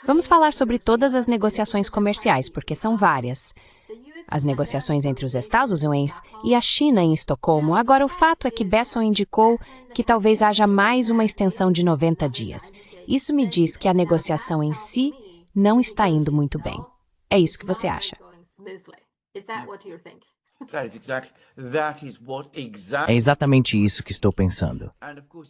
Vamos falar sobre todas as negociações comerciais, porque são várias. As negociações entre os Estados Unidos e a China em Estocolmo. Agora, o fato é que Besson indicou que talvez haja mais uma extensão de 90 dias. Isso me diz que a negociação em si não está indo muito bem. É isso que você acha? É exatamente isso que estou pensando.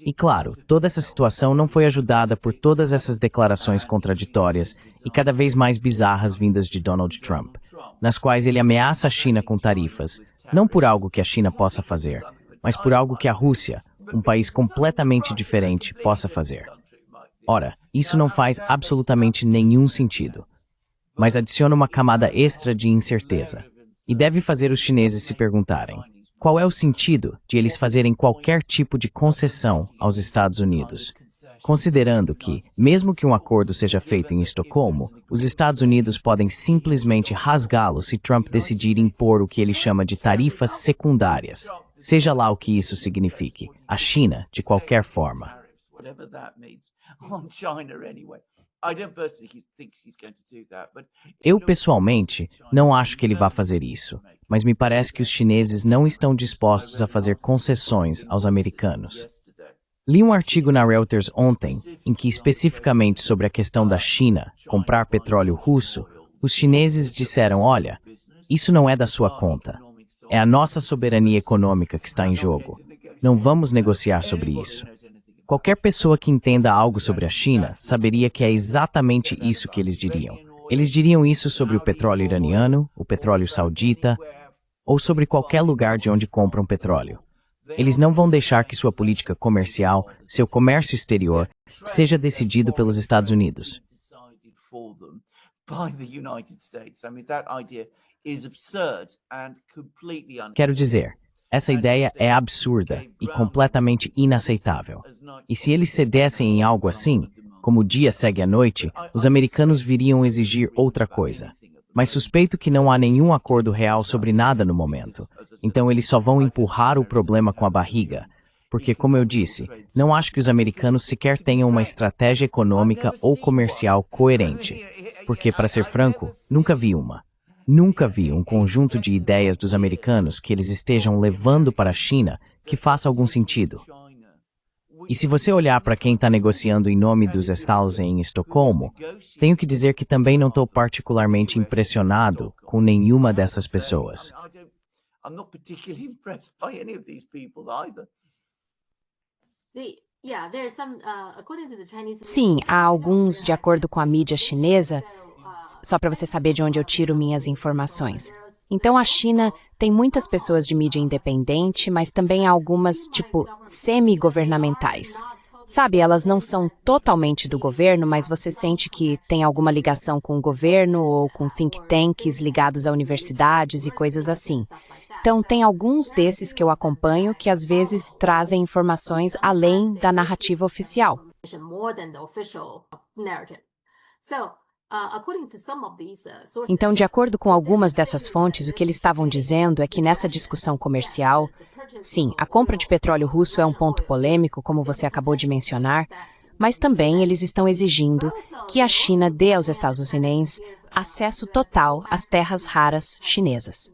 E claro, toda essa situação não foi ajudada por todas essas declarações contraditórias e cada vez mais bizarras vindas de Donald Trump, nas quais ele ameaça a China com tarifas, não por algo que a China possa fazer, mas por algo que a Rússia, um país completamente diferente, possa fazer. Ora, isso não faz absolutamente nenhum sentido, mas adiciona uma camada extra de incerteza, e deve fazer os chineses se perguntarem: qual é o sentido de eles fazerem qualquer tipo de concessão aos Estados Unidos? Considerando que, mesmo que um acordo seja feito em Estocolmo, os Estados Unidos podem simplesmente rasgá-lo se Trump decidir impor o que ele chama de tarifas secundárias, seja lá o que isso signifique, a China, de qualquer forma. Eu, pessoalmente, não acho que ele vá fazer isso, mas me parece que os chineses não estão dispostos a fazer concessões aos americanos. Li um artigo na Reuters ontem, em que especificamente sobre a questão da China comprar petróleo russo, os chineses disseram: olha, isso não é da sua conta. É a nossa soberania econômica que está em jogo. Não vamos negociar sobre isso. Qualquer pessoa que entenda algo sobre a China saberia que é exatamente isso que eles diriam. Eles diriam isso sobre o petróleo iraniano, o petróleo saudita, ou sobre qualquer lugar de onde compram petróleo. Eles não vão deixar que sua política comercial, seu comércio exterior, seja decidido pelos Estados Unidos. Quero dizer, essa ideia é absurda e completamente inaceitável. E se eles cedessem em algo assim, como o dia segue a noite, os americanos viriam exigir outra coisa. Mas suspeito que não há nenhum acordo real sobre nada no momento. Então eles só vão empurrar o problema com a barriga. Porque, como eu disse, não acho que os americanos sequer tenham uma estratégia econômica ou comercial coerente. Porque, para ser franco, nunca vi uma. Nunca vi um conjunto de ideias dos americanos que eles estejam levando para a China que faça algum sentido. E se você olhar para quem está negociando em nome dos Estados em Estocolmo, tenho que dizer que também não estou particularmente impressionado com nenhuma dessas pessoas. Sim, há alguns, de acordo com a mídia chinesa, só para você saber de onde eu tiro minhas informações. Então, a China tem muitas pessoas de mídia independente, mas também há algumas, tipo, semi-governamentais. Sabe, elas não são totalmente do governo, mas você sente que tem alguma ligação com o governo ou com think tanks ligados a universidades e coisas assim. Então, tem alguns desses que eu acompanho que às vezes trazem informações além da narrativa oficial. Então, de acordo com algumas dessas fontes, o que eles estavam dizendo é que nessa discussão comercial, sim, a compra de petróleo russo é um ponto polêmico, como você acabou de mencionar, mas também eles estão exigindo que a China dê aos Estados Unidos acesso total às terras raras chinesas.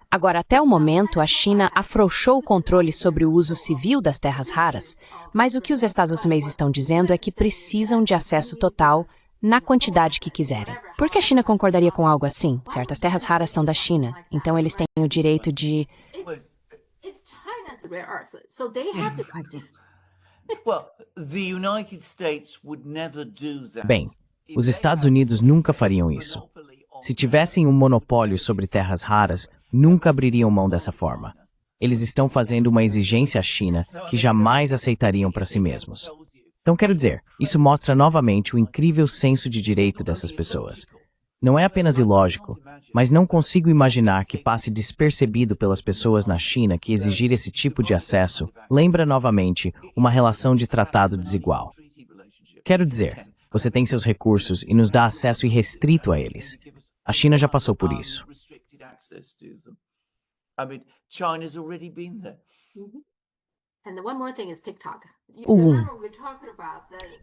Agora, até o momento, a China afrouxou o controle sobre o uso civil das terras raras, mas o que os Estados Unidos estão dizendo é que precisam de acesso total na quantidade que quiserem. Por que a China concordaria com algo assim? Certo, as terras raras são da China, então eles têm o direito de... Bem, os Estados Unidos nunca fariam isso. Se tivessem um monopólio sobre terras raras, nunca abririam mão dessa forma. Eles estão fazendo uma exigência à China que jamais aceitariam para si mesmos. Então, quero dizer, isso mostra novamente o incrível senso de direito dessas pessoas. Não é apenas ilógico, mas não consigo imaginar que passe despercebido pelas pessoas na China que exigir esse tipo de acesso lembra novamente uma relação de tratado desigual. Quero dizer, você tem seus recursos e nos dá acesso irrestrito a eles. A China já passou por isso. O 1.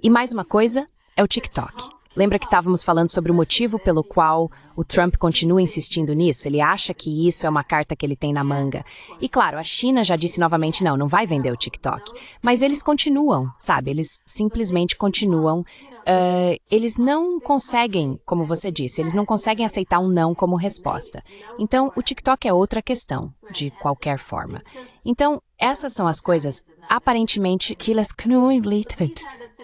E mais uma coisa, é o TikTok. Lembra que estávamos falando sobre o motivo pelo qual o Trump continua insistindo nisso? Ele acha que isso é uma carta que ele tem na manga. E claro, a China já disse novamente, não vai vender o TikTok. Mas eles continuam, sabe? Eles simplesmente continuam. Eles não conseguem, como você disse, eles não conseguem aceitar um não como resposta. Então, o TikTok é outra questão, de qualquer forma. Então, essas são as coisas, aparentemente, que elas não related.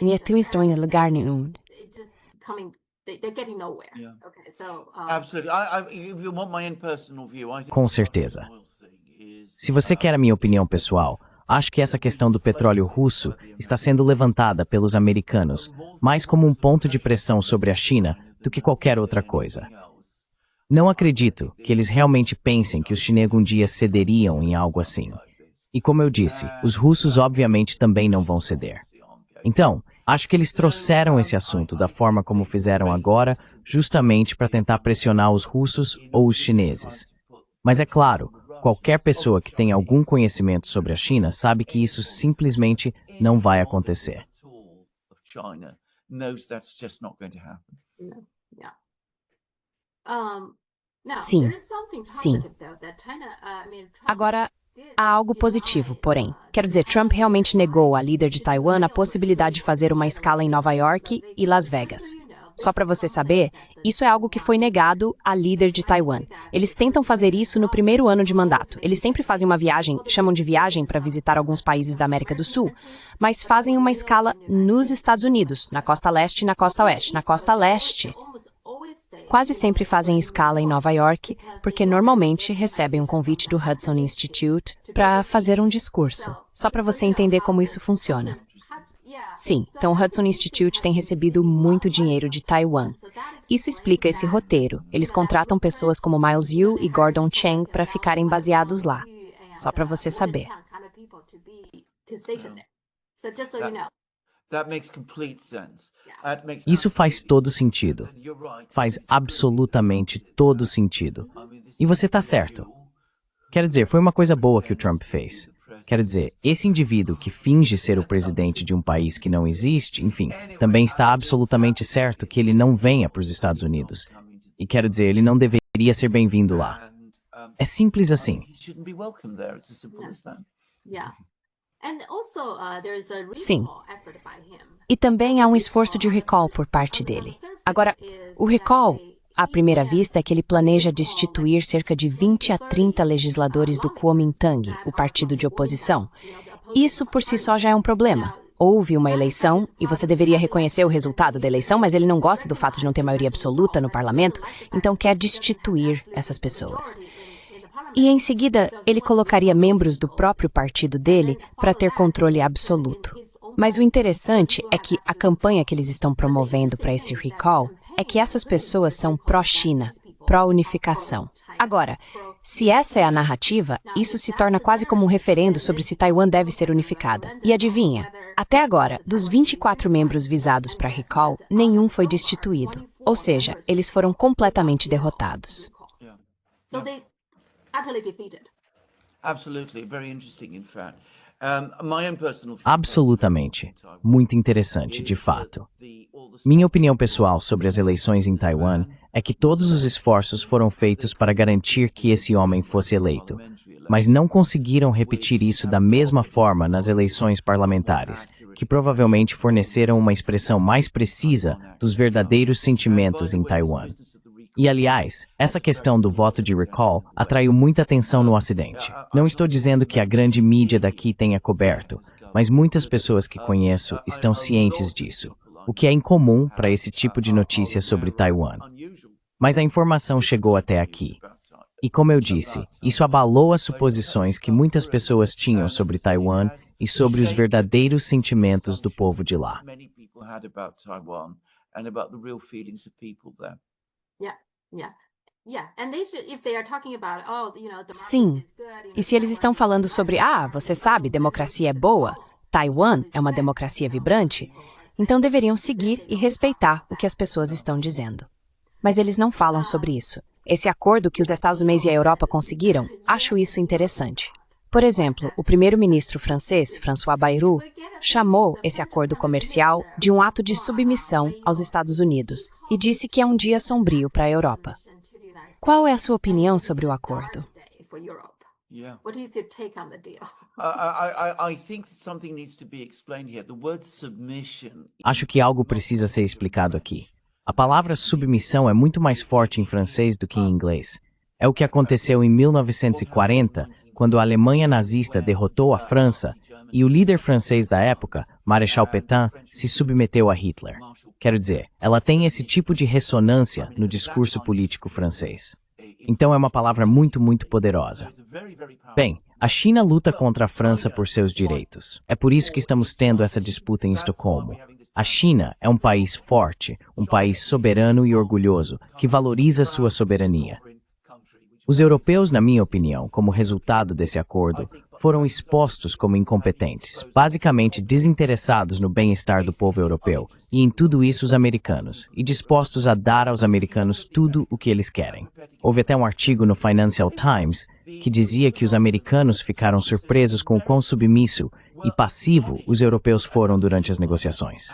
E estão em lugar nenhum. Com certeza. Se você quer a minha opinião pessoal, acho que essa questão do petróleo russo está sendo levantada pelos americanos mais como um ponto de pressão sobre a China do que qualquer outra coisa. Não acredito que eles realmente pensem que os chineses um dia cederiam em algo assim. E como eu disse, os russos obviamente também não vão ceder. Então, acho que eles trouxeram esse assunto da forma como fizeram agora, justamente para tentar pressionar os russos ou os chineses. Mas é claro, qualquer pessoa que tenha algum conhecimento sobre a China sabe que isso simplesmente não vai acontecer. Sim, sim. Agora, há algo positivo, porém. Quero dizer, Trump realmente negou à líder de Taiwan a possibilidade de fazer uma escala em Nova York e Las Vegas. Só para você saber, isso é algo que foi negado à líder de Taiwan. Eles tentam fazer isso no primeiro ano de mandato. Eles sempre fazem uma viagem, chamam de viagem para visitar alguns países da América do Sul, mas fazem uma escala nos Estados Unidos, na costa leste e na costa oeste. Na costa leste, quase sempre fazem escala em Nova York, porque normalmente recebem um convite do Hudson Institute para fazer um discurso. Só para você entender como isso funciona. Sim, então o Hudson Institute tem recebido muito dinheiro de Taiwan. Isso explica esse roteiro. Eles contratam pessoas como Miles Yu e Gordon Chang para ficarem baseados lá. Só para você saber. Isso faz todo sentido. Faz absolutamente todo sentido. E você está certo. Quero dizer, foi uma coisa boa que o Trump fez. Quero dizer, esse indivíduo que finge ser o presidente de um país que não existe, enfim, também está absolutamente certo que ele não venha para os Estados Unidos. E quero dizer, ele não deveria ser bem-vindo lá. É simples assim. Sim. E também há um esforço de recall por parte dele. Agora, o recall, à primeira vista, é que ele planeja destituir cerca de 20 a 30 legisladores do Kuomintang, o partido de oposição. Isso por si só já é um problema. Houve uma eleição e você deveria reconhecer o resultado da eleição, mas ele não gosta do fato de não ter maioria absoluta no parlamento, então quer destituir essas pessoas. E em seguida, ele colocaria membros do próprio partido dele para ter controle absoluto. Mas o interessante é que a campanha que eles estão promovendo para esse recall é que essas pessoas são pró-China, pró-unificação. Agora, se essa é a narrativa, isso se torna quase como um referendo sobre se Taiwan deve ser unificada. E adivinha? Até agora, dos 24 membros visados para recall, nenhum foi destituído. Ou seja, eles foram completamente derrotados. Absolutamente. Muito interessante, de fato. Minha opinião pessoal sobre as eleições em Taiwan é que todos os esforços foram feitos para garantir que esse homem fosse eleito, mas não conseguiram repetir isso da mesma forma nas eleições parlamentares, que provavelmente forneceram uma expressão mais precisa dos verdadeiros sentimentos em Taiwan. E, aliás, essa questão do voto de recall atraiu muita atenção no Ocidente. Não estou dizendo que a grande mídia daqui tenha coberto, mas muitas pessoas que conheço estão cientes disso, o que é incomum para esse tipo de notícia sobre Taiwan. Mas a informação chegou até aqui. E como eu disse, isso abalou as suposições que muitas pessoas tinham sobre Taiwan e sobre os verdadeiros sentimentos do povo de lá. Sim. E se eles estão falando sobre, você sabe, democracia é boa, Taiwan é uma democracia vibrante, então deveriam seguir e respeitar o que as pessoas estão dizendo. Mas eles não falam sobre isso. Esse acordo que os Estados Unidos e a Europa conseguiram, acho isso interessante. Por exemplo, o primeiro-ministro francês, François Bayrou, chamou esse acordo comercial de um ato de submissão aos Estados Unidos e disse que é um dia sombrio para a Europa. Qual é a sua opinião sobre o acordo? Yeah. What is your take on the deal? I think something needs to be explained here. The word submission. Acho que algo precisa ser explicado aqui. A palavra submissão é muito mais forte em francês do que em inglês. É o que aconteceu em 1940, quando a Alemanha nazista derrotou a França e o líder francês da época, Marechal Pétain, se submeteu a Hitler. Quero dizer, ela tem esse tipo de ressonância no discurso político francês. Então é uma palavra muito, muito poderosa. Bem, a China luta contra a França por seus direitos. É por isso que estamos tendo essa disputa em Estocolmo. A China é um país forte, um país soberano e orgulhoso, que valoriza sua soberania. Os europeus, na minha opinião, como resultado desse acordo, foram expostos como incompetentes, basicamente desinteressados no bem-estar do povo europeu, e em tudo isso os americanos, e dispostos a dar aos americanos tudo o que eles querem. Houve até um artigo no Financial Times que dizia que os americanos ficaram surpresos com o quão submisso e passivo os europeus foram durante as negociações.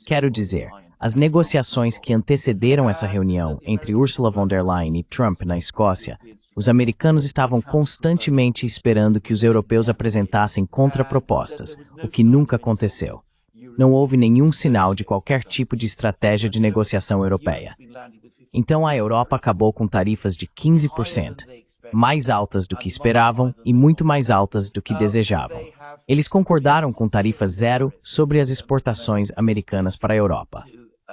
Quero dizer, as negociações que antecederam essa reunião entre Ursula von der Leyen e Trump na Escócia, os americanos estavam constantemente esperando que os europeus apresentassem contrapropostas, o que nunca aconteceu. Não houve nenhum sinal de qualquer tipo de estratégia de negociação europeia. Então a Europa acabou com tarifas de 15%. Mais altas do que esperavam e muito mais altas do que desejavam. Eles concordaram com tarifa zero sobre as exportações americanas para a Europa.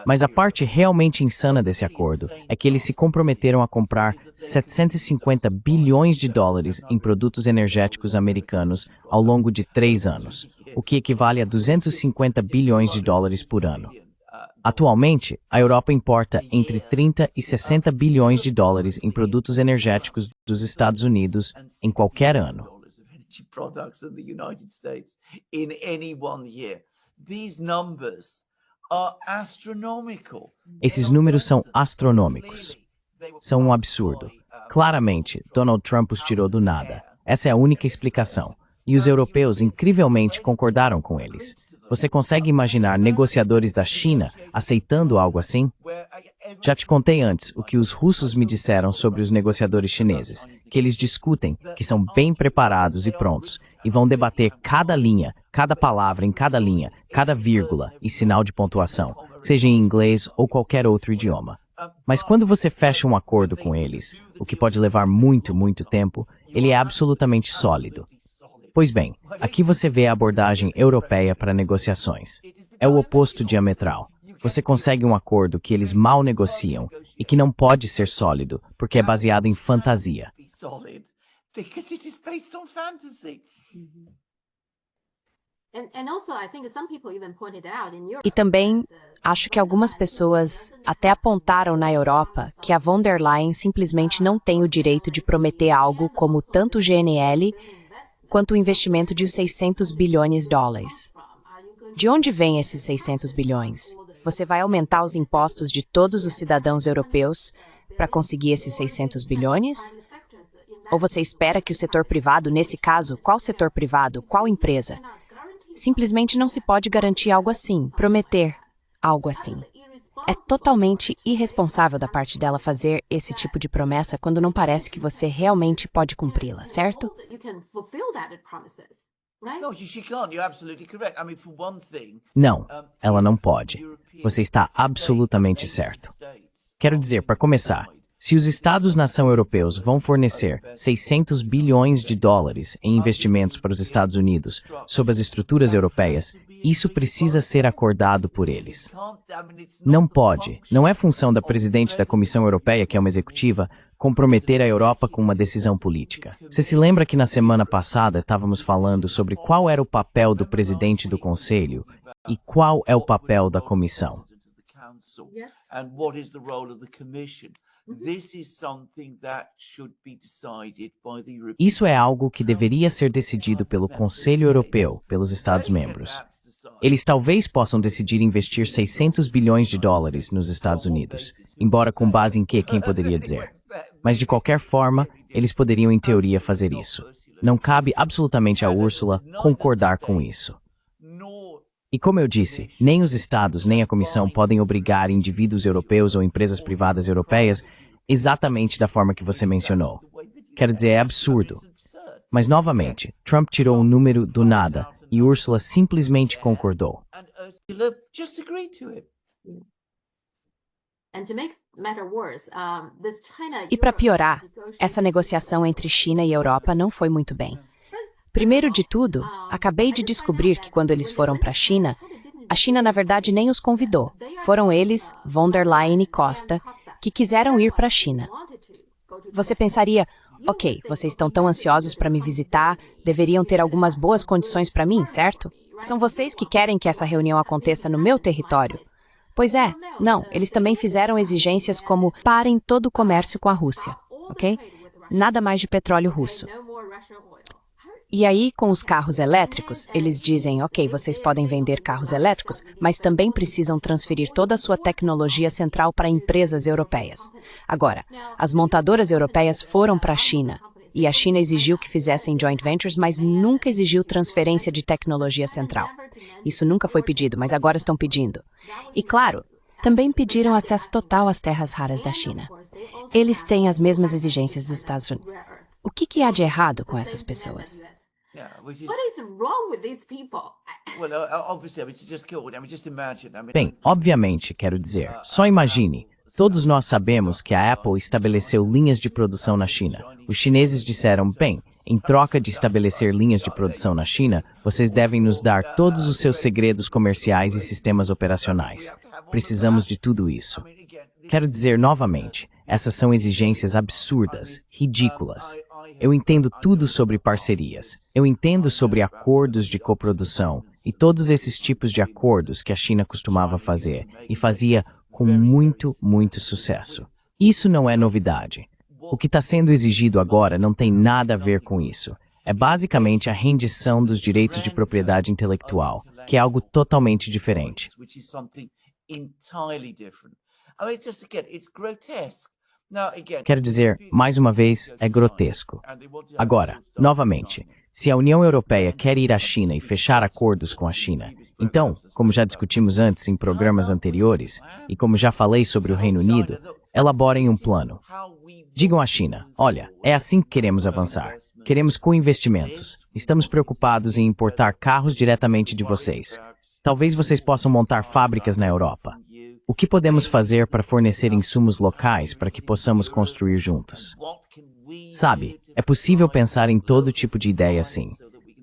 Mas a parte realmente insana desse acordo é que eles se comprometeram a comprar 750 bilhões de dólares em produtos energéticos americanos ao longo de 3 anos, o que equivale a 250 bilhões de dólares por ano. Atualmente, a Europa importa entre 30 e 60 bilhões de dólares em produtos energéticos dos Estados Unidos em qualquer ano. Esses números são astronômicos. São um absurdo. Claramente, Donald Trump os tirou do nada. Essa é a única explicação. E os europeus incrivelmente concordaram com eles. Você consegue imaginar negociadores da China aceitando algo assim? Já te contei antes o que os russos me disseram sobre os negociadores chineses, que eles discutem, que são bem preparados e prontos, e vão debater cada linha, cada palavra em cada linha, cada vírgula e sinal de pontuação, seja em inglês ou qualquer outro idioma. Mas quando você fecha um acordo com eles, o que pode levar muito, muito tempo, ele é absolutamente sólido. Pois bem, aqui você vê a abordagem europeia para negociações. É o oposto diametral. Você consegue um acordo que eles mal negociam e que não pode ser sólido, porque é baseado em fantasia. E também, acho que algumas pessoas até apontaram na Europa que a von der Leyen simplesmente não tem o direito de prometer algo como tanto o GNL quanto o investimento de 600 bilhões de dólares. De onde vêm esses 600 bilhões? Você vai aumentar os impostos de todos os cidadãos europeus para conseguir esses 600 bilhões? Ou você espera que o setor privado, nesse caso, qual setor privado, qual empresa? Simplesmente não se pode garantir algo assim, prometer algo assim. É totalmente irresponsável da parte dela fazer esse tipo de promessa quando não parece que você realmente pode cumpri-la, certo? Não, ela não pode. Você está absolutamente certo. Quero dizer, para começar, se os Estados-nação europeus vão fornecer 600 bilhões de dólares em investimentos para os Estados Unidos sob as estruturas europeias, isso precisa ser acordado por eles. Não pode, não é função da presidente da Comissão Europeia, que é uma executiva, comprometer a Europa com uma decisão política. Você se lembra que na semana passada estávamos falando sobre qual era o papel do presidente do Conselho e qual é o papel da Comissão? Isso é algo que deveria ser decidido pelo Conselho Europeu, pelos Estados-membros. Eles talvez possam decidir investir 600 bilhões de dólares nos Estados Unidos, embora com base em quem poderia dizer. Mas de qualquer forma, eles poderiam em teoria fazer isso. Não cabe absolutamente a Ursula concordar com isso. E como eu disse, nem os estados nem a comissão podem obrigar indivíduos europeus ou empresas privadas europeias exatamente da forma que você mencionou. Quero dizer, é absurdo. Mas, novamente, Trump tirou um número do nada e Ursula simplesmente concordou. E para piorar, essa negociação entre China e Europa não foi muito bem. Primeiro de tudo, acabei de descobrir que quando eles foram para a China na verdade nem os convidou. Foram eles, von der Leyen e Costa, que quiseram ir para a China. Você pensaria, ok, vocês estão tão ansiosos para me visitar, deveriam ter algumas boas condições para mim, certo? São vocês que querem que essa reunião aconteça no meu território. Pois é, não, eles também fizeram exigências como parem todo o comércio com a Rússia, ok? Nada mais de petróleo russo. E aí, com os carros elétricos, eles dizem, ok, vocês podem vender carros elétricos, mas também precisam transferir toda a sua tecnologia central para empresas europeias. Agora, as montadoras europeias foram para a China, e a China exigiu que fizessem joint ventures, mas nunca exigiu transferência de tecnologia central. Isso nunca foi pedido, mas agora estão pedindo. E claro, também pediram acesso total às terras raras da China. Eles têm as mesmas exigências dos Estados Unidos. O que há de errado com essas pessoas? Bem, obviamente, quero dizer, só imagine, todos nós sabemos que a Apple estabeleceu linhas de produção na China. Os chineses disseram, bem, em troca de estabelecer linhas de produção na China, vocês devem nos dar todos os seus segredos comerciais e sistemas operacionais. Precisamos de tudo isso. Quero dizer novamente, essas são exigências absurdas, ridículas. Eu entendo tudo sobre parcerias. Eu entendo sobre acordos de coprodução e todos esses tipos de acordos que a China costumava fazer e fazia com muito, muito sucesso. Isso não é novidade. O que está sendo exigido agora não tem nada a ver com isso. É basicamente a rendição dos direitos de propriedade intelectual, que é algo totalmente diferente. Quero dizer, mais uma vez, é grotesco. Agora, novamente, se a União Europeia quer ir à China e fechar acordos com a China, então, como já discutimos antes em programas anteriores, e como já falei sobre o Reino Unido, elaborem um plano. Digam à China, olha, é assim que queremos avançar. Queremos co-investimentos. Estamos preocupados em importar carros diretamente de vocês. Talvez vocês possam montar fábricas na Europa. O que podemos fazer para fornecer insumos locais para que possamos construir juntos? Sabe, é possível pensar em todo tipo de ideia assim.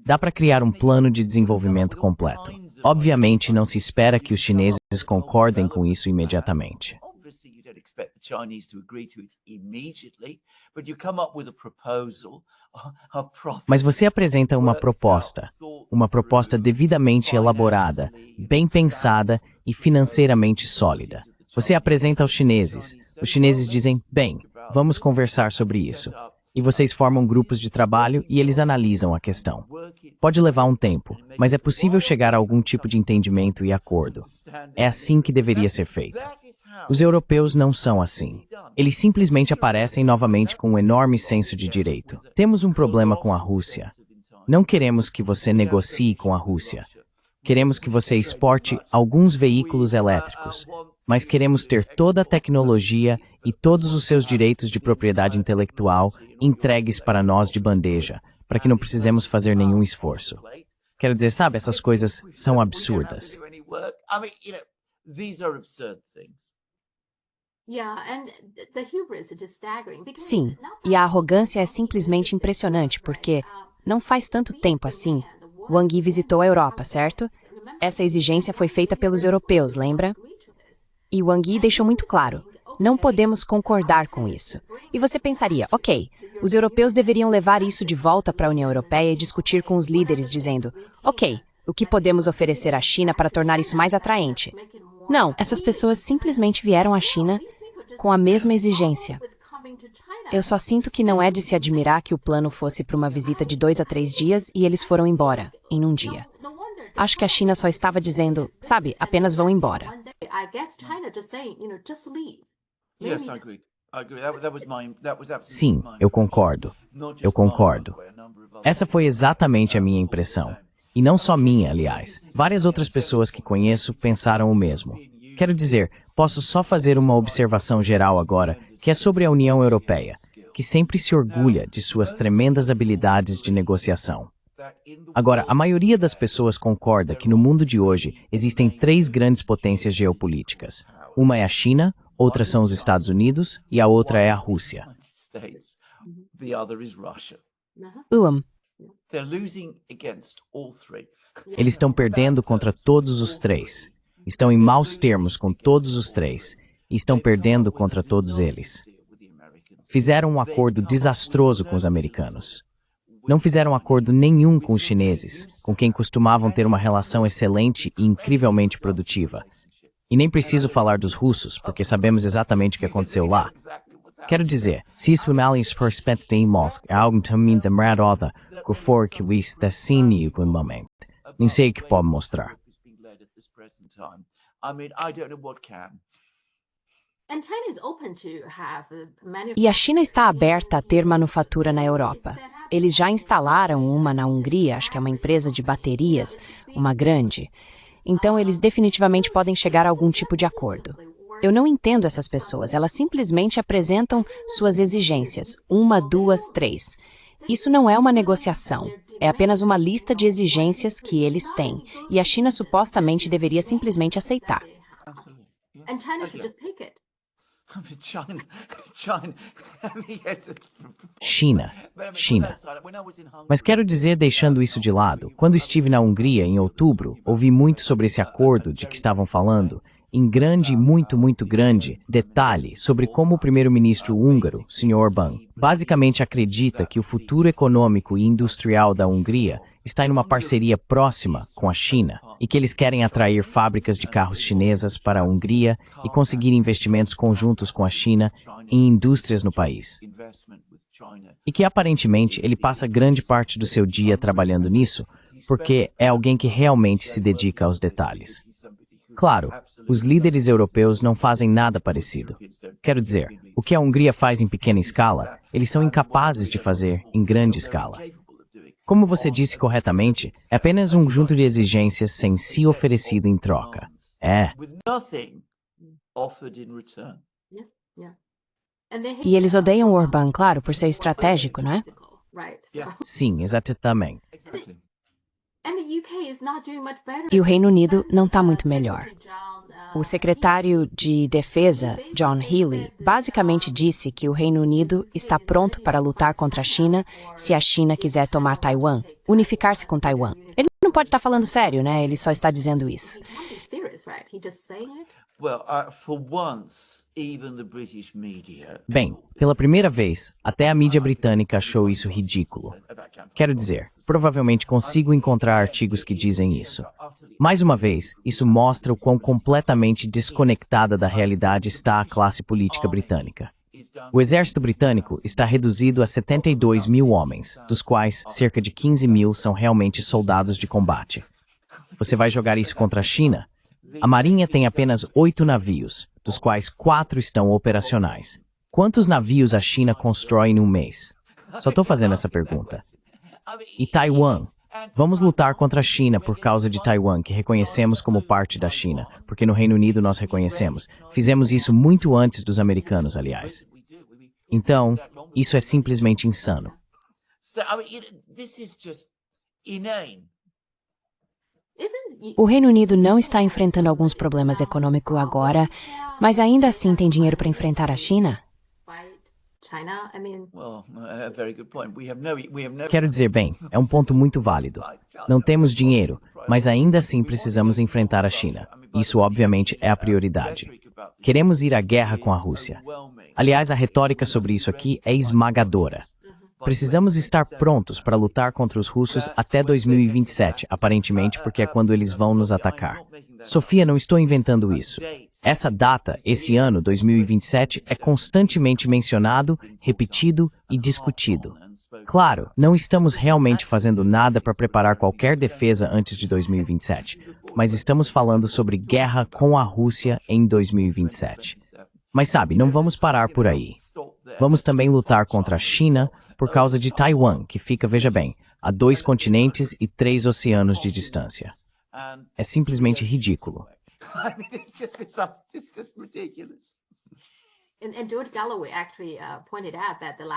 Dá para criar um plano de desenvolvimento completo. Obviamente, não se espera que os chineses concordem com isso imediatamente. Mas você apresenta uma proposta devidamente elaborada, bem pensada e financeiramente sólida. Você apresenta aos chineses. Os chineses dizem, bem, vamos conversar sobre isso. E vocês formam grupos de trabalho e eles analisam a questão. Pode levar um tempo, mas é possível chegar a algum tipo de entendimento e acordo. É assim que deveria ser feito. Os europeus não são assim. Eles simplesmente aparecem novamente com um enorme senso de direito. Temos um problema com a Rússia. Não queremos que você negocie com a Rússia. Queremos que você exporte alguns veículos elétricos, mas queremos ter toda a tecnologia e todos os seus direitos de propriedade intelectual entregues para nós de bandeja, para que não precisemos fazer nenhum esforço. Quero dizer, sabe, essas coisas são absurdas. Sim, e a arrogância é simplesmente impressionante, porque não faz tanto tempo assim, Wang Yi visitou a Europa, certo? Essa exigência foi feita pelos europeus, lembra? E Wang Yi deixou muito claro, não podemos concordar com isso. E você pensaria, ok, os europeus deveriam levar isso de volta para a União Europeia e discutir com os líderes, dizendo, ok, o que podemos oferecer à China para tornar isso mais atraente? Não, essas pessoas simplesmente vieram à China com a mesma exigência. Eu só sinto que não é de se admirar que o plano fosse para uma visita de 2 a 3 dias e eles foram embora, em um dia. Acho que a China só estava dizendo, sabe, apenas vão embora. Sim, eu concordo. Eu concordo. Essa foi exatamente a minha impressão. E não só minha, aliás. Várias outras pessoas que conheço pensaram o mesmo. Quero dizer, posso só fazer uma observação geral agora, que é sobre a União Europeia, que sempre se orgulha de suas tremendas habilidades de negociação. Agora, a maioria das pessoas concorda que no mundo de hoje existem três grandes potências geopolíticas. Uma é a China, outra são os Estados Unidos e a outra é a Rússia. Eles estão perdendo contra todos os três. Estão em maus termos com todos os três. E estão perdendo contra todos eles. Fizeram um acordo desastroso com os americanos. Não fizeram acordo nenhum com os chineses, com quem costumavam ter uma relação excelente e incrivelmente produtiva. E nem preciso falar dos russos, porque sabemos exatamente o que aconteceu lá. Quero dizer, se isso por spets em Mosk é algo também demorado, que for que o está sendo em momento. Nem sei o que pode mostrar. E a China está aberta a ter manufatura na Europa. Eles já instalaram uma na Hungria, acho que é uma empresa de baterias, uma grande. Então eles definitivamente podem chegar a algum tipo de acordo. Eu não entendo essas pessoas, elas simplesmente apresentam suas exigências, 1, 2, 3. Isso não é uma negociação, é apenas uma lista de exigências que eles têm, e a China supostamente deveria simplesmente aceitar. China. Mas quero dizer, deixando isso de lado, quando estive na Hungria em outubro, ouvi muito sobre esse acordo de que estavam falando, em grande, muito grande, detalhe sobre como o primeiro-ministro húngaro, Sr. Orbán, basicamente acredita que o futuro econômico e industrial da Hungria está em uma parceria próxima com a China e que eles querem atrair fábricas de carros chinesas para a Hungria e conseguir investimentos conjuntos com a China em indústrias no país. E que aparentemente ele passa grande parte do seu dia trabalhando nisso, porque é alguém que realmente se dedica aos detalhes. Claro, os líderes europeus não fazem nada parecido. Quero dizer, o que a Hungria faz em pequena escala, eles são incapazes de fazer em grande escala. Como você disse corretamente, é apenas um conjunto de exigências sem si oferecido em troca. E eles odeiam o Orbán, claro, por ser estratégico, não é? Sim, exatamente. E o Reino Unido não está muito melhor. O secretário de Defesa, John Healey, basicamente disse que o Reino Unido está pronto para lutar contra a China se a China quiser tomar Taiwan, unificar-se com Taiwan. Ele não pode estar falando sério, né? Ele só está dizendo isso. Bem, pela primeira vez, até a mídia britânica achou isso ridículo. Quero dizer, provavelmente consigo encontrar artigos que dizem isso. Mais uma vez, isso mostra o quão completamente desconectada da realidade está a classe política britânica. O exército britânico está reduzido a 72 mil homens, dos quais cerca de 15 mil são realmente soldados de combate. Você vai jogar isso contra a China? A Marinha tem apenas 8 navios, dos quais 4 estão operacionais. Quantos navios a China constrói em um mês? Só estou fazendo essa pergunta. E Taiwan? Vamos lutar contra a China por causa de Taiwan, que reconhecemos como parte da China, porque no Reino Unido nós reconhecemos. Fizemos isso muito antes dos americanos, aliás. Então, isso é simplesmente insano. O Reino Unido não está enfrentando alguns problemas econômicos agora, mas ainda assim tem dinheiro para enfrentar a China? Quero dizer, bem, é um ponto muito válido. Não temos dinheiro, mas ainda assim precisamos enfrentar a China. Isso, obviamente, é a prioridade. Queremos ir à guerra com a Rússia. Aliás, a retórica sobre isso aqui é esmagadora. Precisamos estar prontos para lutar contra os russos até 2027, aparentemente porque é quando eles vão nos atacar. Sofia, não estou inventando isso. Essa data, esse ano, 2027, é constantemente mencionado, repetido e discutido. Claro, não estamos realmente fazendo nada para preparar qualquer defesa antes de 2027, mas estamos falando sobre guerra com a Rússia em 2027. Mas sabe, não vamos parar por aí. Vamos também lutar contra a China por causa de Taiwan, que fica, veja bem, a 2 continentes e 3 oceanos de distância. É simplesmente ridículo.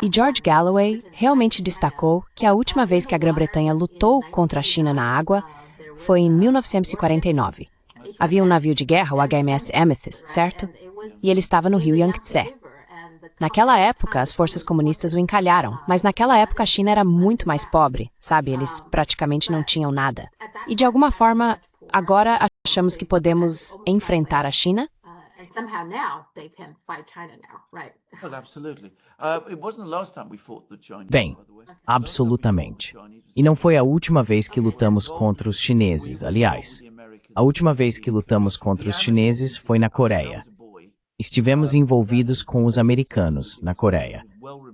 E George Galloway realmente destacou que a última vez que a Grã-Bretanha lutou contra a China na água foi em 1949. Havia um navio de guerra, o HMS Amethyst, certo? E ele estava no rio Yangtze. Naquela época, as forças comunistas o encalharam, mas naquela época a China era muito mais pobre, sabe? Eles praticamente não tinham nada. E de alguma forma, agora achamos que podemos enfrentar a China? Bem, absolutamente. E não foi a última vez que lutamos contra os chineses, aliás. A última vez que lutamos contra os chineses foi na Coreia. Estivemos envolvidos com os americanos, na Coreia.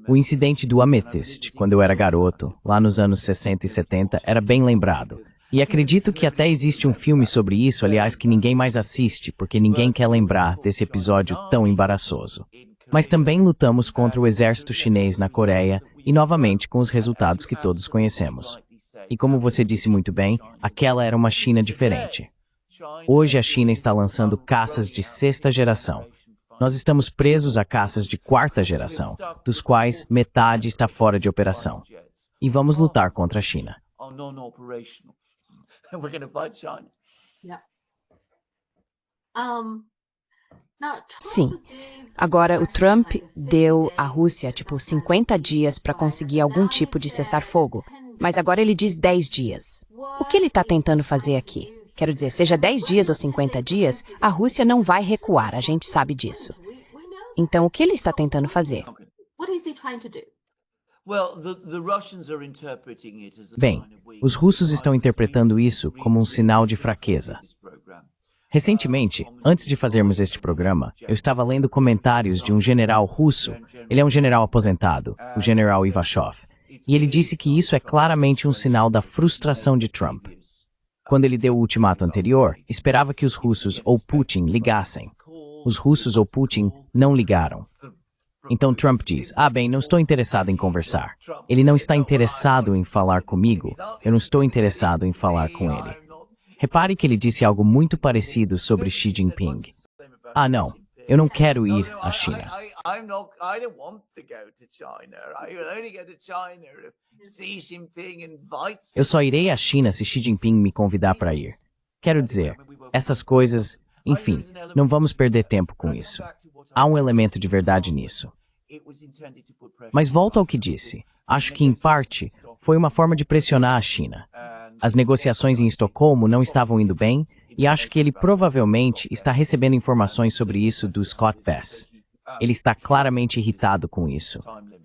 O incidente do Amethyst, quando eu era garoto, lá nos anos 60 e 70, era bem lembrado. E acredito que até existe um filme sobre isso, aliás, que ninguém mais assiste, porque ninguém quer lembrar desse episódio tão embaraçoso. Mas também lutamos contra o exército chinês na Coreia, e novamente com os resultados que todos conhecemos. E como você disse muito bem, aquela era uma China diferente. Hoje a China está lançando caças de 6ª geração. Nós estamos presos a caças de 4ª geração, dos quais metade está fora de operação. E vamos lutar contra a China. Sim. Agora, o Trump deu à Rússia, 50 dias para conseguir algum tipo de cessar-fogo. Mas agora ele diz 10 dias. O que ele está tentando fazer aqui? Quero dizer, seja 10 dias ou 50 dias, a Rússia não vai recuar, a gente sabe disso. Então, o que ele está tentando fazer? Bem, os russos estão interpretando isso como um sinal de fraqueza. Recentemente, antes de fazermos este programa, eu estava lendo comentários de um general russo, ele é um general aposentado, o general Ivashov, e ele disse que isso é claramente um sinal da frustração de Trump. Quando ele deu o ultimato anterior, esperava que os russos ou Putin ligassem. Os russos ou Putin não ligaram. Então Trump diz, bem, não estou interessado em conversar. Ele não está interessado em falar comigo, eu não estou interessado em falar com ele. Repare que ele disse algo muito parecido sobre Xi Jinping. Não, eu não quero ir à China. Eu só irei à China se Xi Jinping me convidar para ir. Quero dizer, essas coisas, enfim, não vamos perder tempo com isso. Há um elemento de verdade nisso. Mas volto ao que disse. Acho que, em parte, foi uma forma de pressionar a China. As negociações em Estocolmo não estavam indo bem, e acho que ele provavelmente está recebendo informações sobre isso do Scott Bess. Ele está claramente irritado com isso.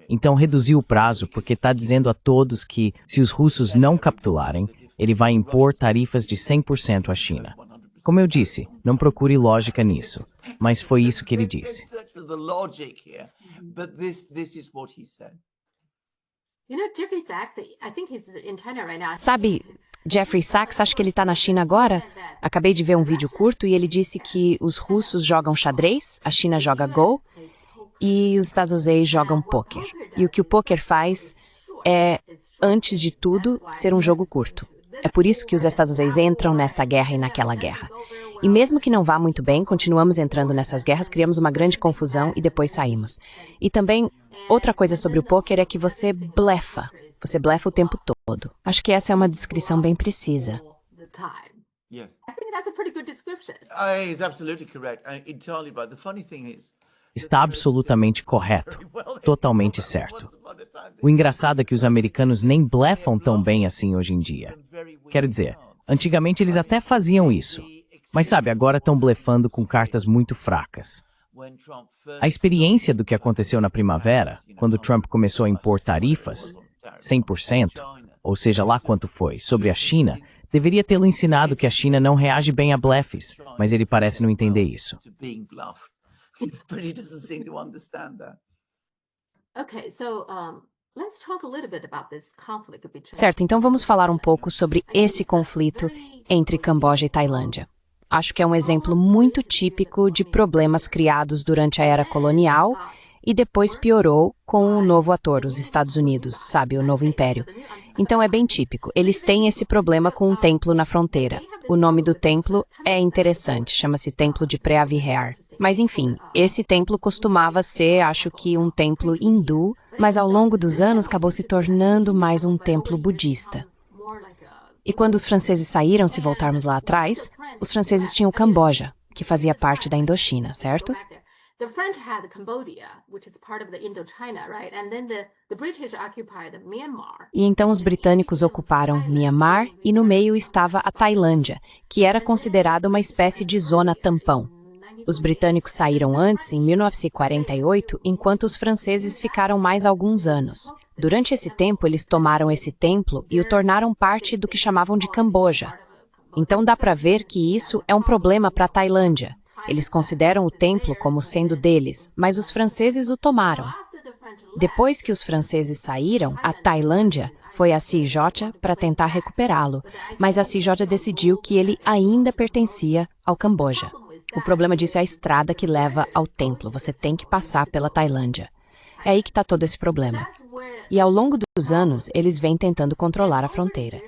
Então reduziu o prazo porque está dizendo a todos que, se os russos não capitularem, ele vai impor tarifas de 100% à China. Como eu disse, não procure lógica nisso, mas foi isso que ele disse. Sabe, Jeffrey Sachs, acho que ele está na China agora. Acabei de ver um vídeo curto e ele disse que os russos jogam xadrez, a China joga Go e os Estados Unidos jogam pôquer. E o que o pôquer faz é, antes de tudo, ser um jogo curto. É por isso que os Estados Unidos entram nesta guerra e naquela guerra. E mesmo que não vá muito bem, continuamos entrando nessas guerras, criamos uma grande confusão e depois saímos. E também, outra coisa sobre o pôquer é que você blefa. Você blefa o tempo todo. Acho que essa é uma descrição bem precisa. Está absolutamente correto. Totalmente certo. O engraçado é que os americanos nem blefam tão bem assim hoje em dia. Quero dizer, antigamente eles até faziam isso. Mas sabe, agora estão blefando com cartas muito fracas. A experiência do que aconteceu na primavera, quando Trump começou a impor tarifas, 100%, ou seja lá quanto foi, sobre a China, deveria tê-lo ensinado que a China não reage bem a blefes, mas ele parece não entender isso. Certo, então vamos falar um pouco sobre esse conflito entre Camboja e Tailândia. Acho que é um exemplo muito típico de problemas criados durante a era colonial e depois piorou com o novo ator, os Estados Unidos, sabe, o novo império. Então é bem típico. Eles têm esse problema com um templo na fronteira. O nome do templo é interessante, chama-se Templo de Preah-Vihear. Mas enfim, esse templo costumava ser, acho que, um templo hindu, mas ao longo dos anos acabou se tornando mais um templo budista. E quando os franceses saíram, se voltarmos lá atrás, os franceses tinham o Camboja, que fazia parte da Indochina, certo? E então os britânicos ocuparam Myanmar e no meio estava a Tailândia, que era considerada uma espécie de zona tampão. Os britânicos saíram antes, em 1948, enquanto os franceses ficaram mais alguns anos. Durante esse tempo, eles tomaram esse templo e o tornaram parte do que chamavam de Camboja. Então dá para ver que isso é um problema para a Tailândia. Eles consideram o templo como sendo deles, mas os franceses o tomaram. Depois que os franceses saíram, a Tailândia foi à CIJ para tentar recuperá-lo, mas a CIJ decidiu que ele ainda pertencia ao Camboja. O problema disso é a estrada que leva ao templo. Você tem que passar pela Tailândia. É aí que está todo esse problema. E ao longo dos anos, eles vêm tentando controlar a fronteira.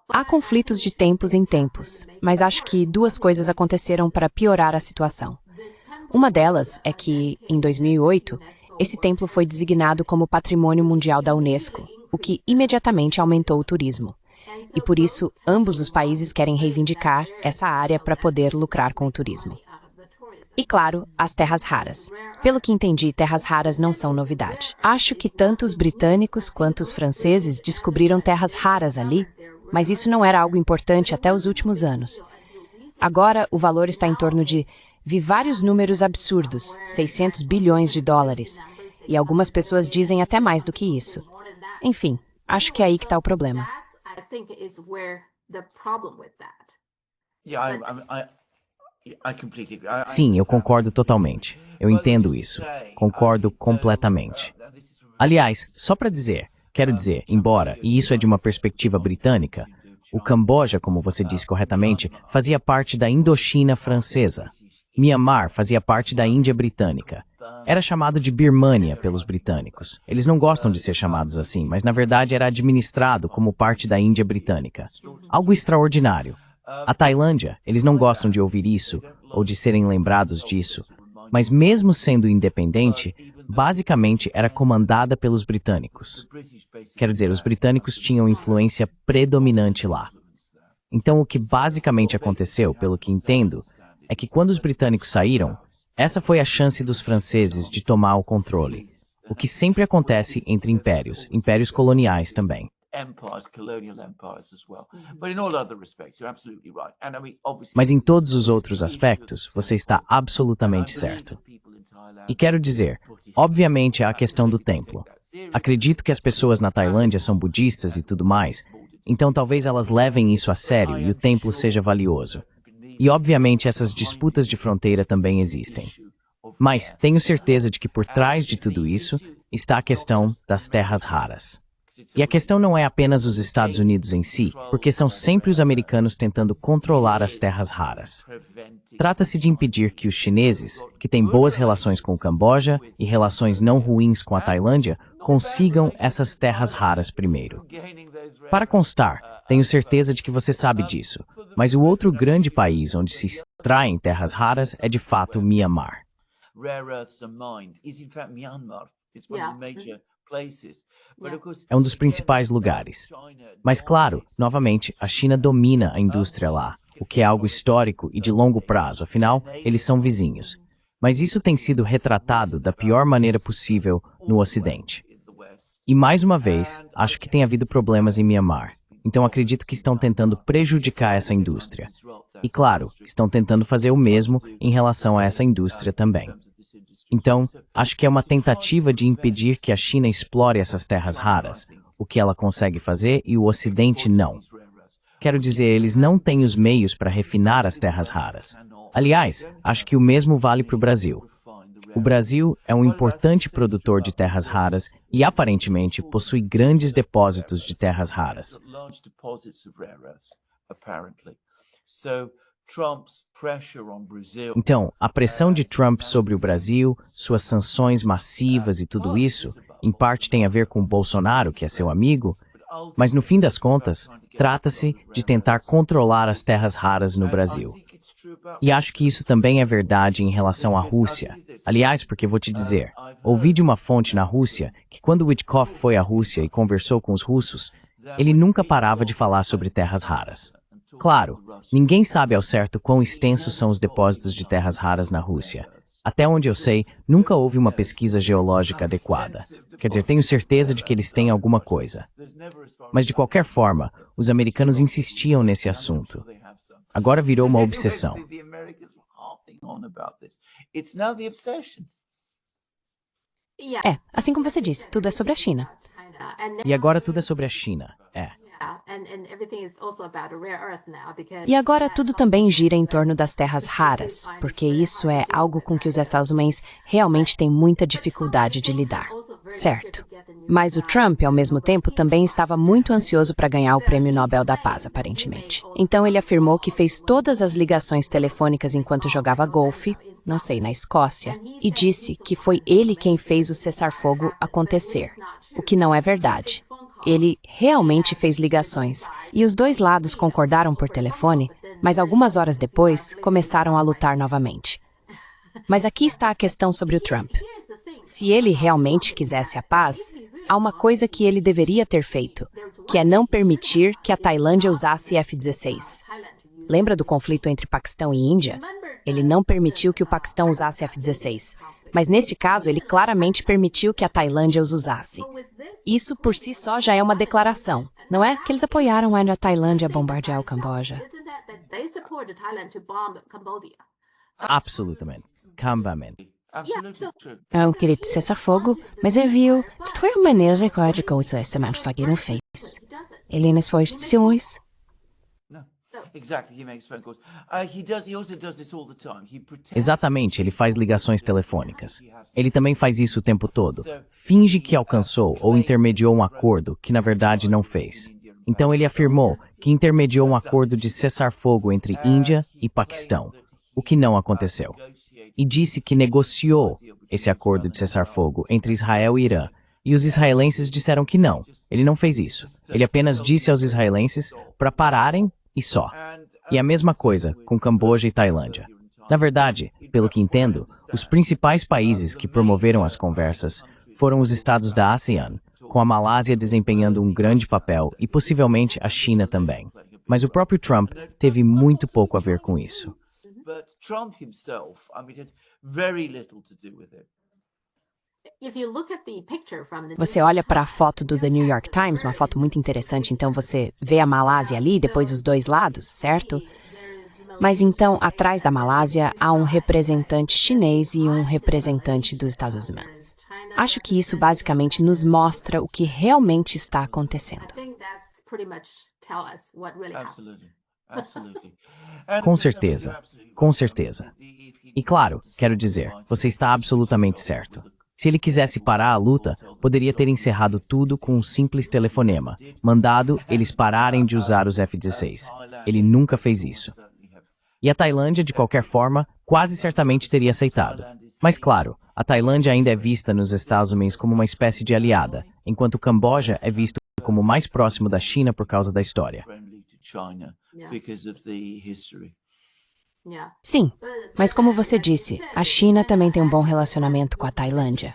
Há conflitos de tempos em tempos, mas acho que duas coisas aconteceram para piorar a situação. Uma delas é que, em 2008, esse templo foi designado como Patrimônio Mundial da Unesco, o que imediatamente aumentou o turismo. E por isso, ambos os países querem reivindicar essa área para poder lucrar com o turismo. E claro, as terras raras. Pelo que entendi, terras raras não são novidade. Acho que tanto os britânicos quanto os franceses descobriram terras raras ali, mas isso não era algo importante até os últimos anos. Agora, o valor está em torno de, vi vários números absurdos, 600 bilhões de dólares, e algumas pessoas dizem até mais do que isso. Enfim, acho que é aí que está o problema. Sim, eu concordo totalmente. Eu entendo isso. Concordo completamente. Aliás, só para dizer, quero dizer, embora, e isso é de uma perspectiva britânica, o Camboja, como você disse corretamente, fazia parte da Indochina francesa. Myanmar fazia parte da Índia britânica. Era chamado de Birmânia pelos britânicos. Eles não gostam de ser chamados assim, mas na verdade era administrado como parte da Índia britânica. Algo extraordinário. A Tailândia, eles não gostam de ouvir isso, ou de serem lembrados disso, mas mesmo sendo independente, basicamente era comandada pelos britânicos. Quero dizer, os britânicos tinham influência predominante lá. Então o que basicamente aconteceu, pelo que entendo, é que quando os britânicos saíram, essa foi a chance dos franceses de tomar o controle, o que sempre acontece entre impérios, impérios coloniais também. Mas em todos os outros aspectos, você está absolutamente certo. E quero dizer, obviamente há a questão do templo. Acredito que as pessoas na Tailândia são budistas e tudo mais, então talvez elas levem isso a sério e o templo seja valioso. E obviamente essas disputas de fronteira também existem. Mas tenho certeza de que por trás de tudo isso está a questão das terras raras. E a questão não é apenas os Estados Unidos em si, porque são sempre os americanos tentando controlar as terras raras. Trata-se de impedir que os chineses, que têm boas relações com o Camboja e relações não ruins com a Tailândia, consigam essas terras raras primeiro. Para constar, tenho certeza de que você sabe disso, mas o outro grande país onde se extraem terras raras é de fato Myanmar. É um dos principais lugares. Mas claro, novamente, a China domina a indústria lá, o que é algo histórico e de longo prazo, afinal, eles são vizinhos. Mas isso tem sido retratado da pior maneira possível no Ocidente. E mais uma vez, acho que tem havido problemas em Myanmar. Então acredito que estão tentando prejudicar essa indústria. E claro, estão tentando fazer o mesmo em relação a essa indústria também. Então, acho que é uma tentativa de impedir que a China explore essas terras raras, o que ela consegue fazer e o Ocidente não. Quero dizer, eles não têm os meios para refinar as terras raras. Aliás, acho que o mesmo vale para o Brasil. O Brasil é um importante produtor de terras raras e, aparentemente, possui grandes depósitos de terras raras. Então, a pressão de Trump sobre o Brasil, suas sanções massivas e tudo isso, em parte tem a ver com Bolsonaro, que é seu amigo, mas no fim das contas, trata-se de tentar controlar as terras raras no Brasil. E acho que isso também é verdade em relação à Rússia. Aliás, porque vou te dizer, ouvi de uma fonte na Rússia que quando Witkoff foi à Rússia e conversou com os russos, ele nunca parava de falar sobre terras raras. Claro, ninguém sabe ao certo quão extensos são os depósitos de terras raras na Rússia. Até onde eu sei, nunca houve uma pesquisa geológica adequada. Quer dizer, tenho certeza de que eles têm alguma coisa. Mas de qualquer forma, os americanos insistiam nesse assunto. Agora virou uma obsessão. É, assim como você disse, tudo é sobre a China. E agora tudo é sobre a China. E agora tudo também gira em torno das terras raras, porque isso é algo com que os Estados Unidos realmente têm muita dificuldade de lidar, certo? Mas o Trump, ao mesmo tempo, também estava muito ansioso para ganhar o Prêmio Nobel da Paz, aparentemente. Então ele afirmou que fez todas as ligações telefônicas enquanto jogava golfe, não sei, na Escócia, e disse que foi ele quem fez o cessar-fogo acontecer, o que não é verdade. Ele realmente fez ligações, e os dois lados concordaram por telefone, mas algumas horas depois começaram a lutar novamente. Mas aqui está a questão sobre o Trump. Se ele realmente quisesse a paz, há uma coisa que ele deveria ter feito, que é não permitir que a Tailândia usasse F-16. Lembra do conflito entre Paquistão e Índia? Ele não permitiu que o Paquistão usasse F-16. Mas neste caso, ele claramente permitiu que a Tailândia os usasse. Isso por si só já é uma declaração, não é? Que eles apoiaram a Tailândia a bombardear o Camboja. Absolutamente. Cambamente. Não queria cessar fogo, mas eu vi de toda maneira de coisas que não fez. Ele nas posições. Exatamente, ele faz ligações telefônicas. Ele também faz isso o tempo todo. Finge que alcançou ou intermediou um acordo que na verdade não fez. Então ele afirmou que intermediou um acordo de cessar-fogo entre Índia e Paquistão, o que não aconteceu. E disse que negociou esse acordo de cessar-fogo entre Israel e Irã. E os israelenses disseram que não, ele não fez isso. Ele apenas disse aos israelenses para pararem e só. E a mesma coisa com Camboja e Tailândia. Na verdade, pelo que entendo, os principais países que promoveram as conversas foram os estados da ASEAN, com a Malásia desempenhando um grande papel e possivelmente a China também. Mas o próprio Trump teve muito pouco a ver com isso. Você olha para a foto do The New York Times, uma foto muito interessante, então você vê a Malásia ali, depois os dois lados, certo? Mas então, atrás da Malásia, há um representante chinês e um representante dos Estados Unidos. Acho que isso basicamente nos mostra o que realmente está acontecendo. Com certeza, com certeza. E claro, quero dizer, você está absolutamente certo. Se ele quisesse parar a luta, poderia ter encerrado tudo com um simples telefonema, mandado eles pararem de usar os F-16. Ele nunca fez isso. E a Tailândia, de qualquer forma, quase certamente teria aceitado. Mas claro, a Tailândia ainda é vista nos Estados Unidos como uma espécie de aliada, enquanto o Camboja é visto como mais próximo da China por causa da história. Sim, mas como você disse, a China também tem um bom relacionamento com a Tailândia.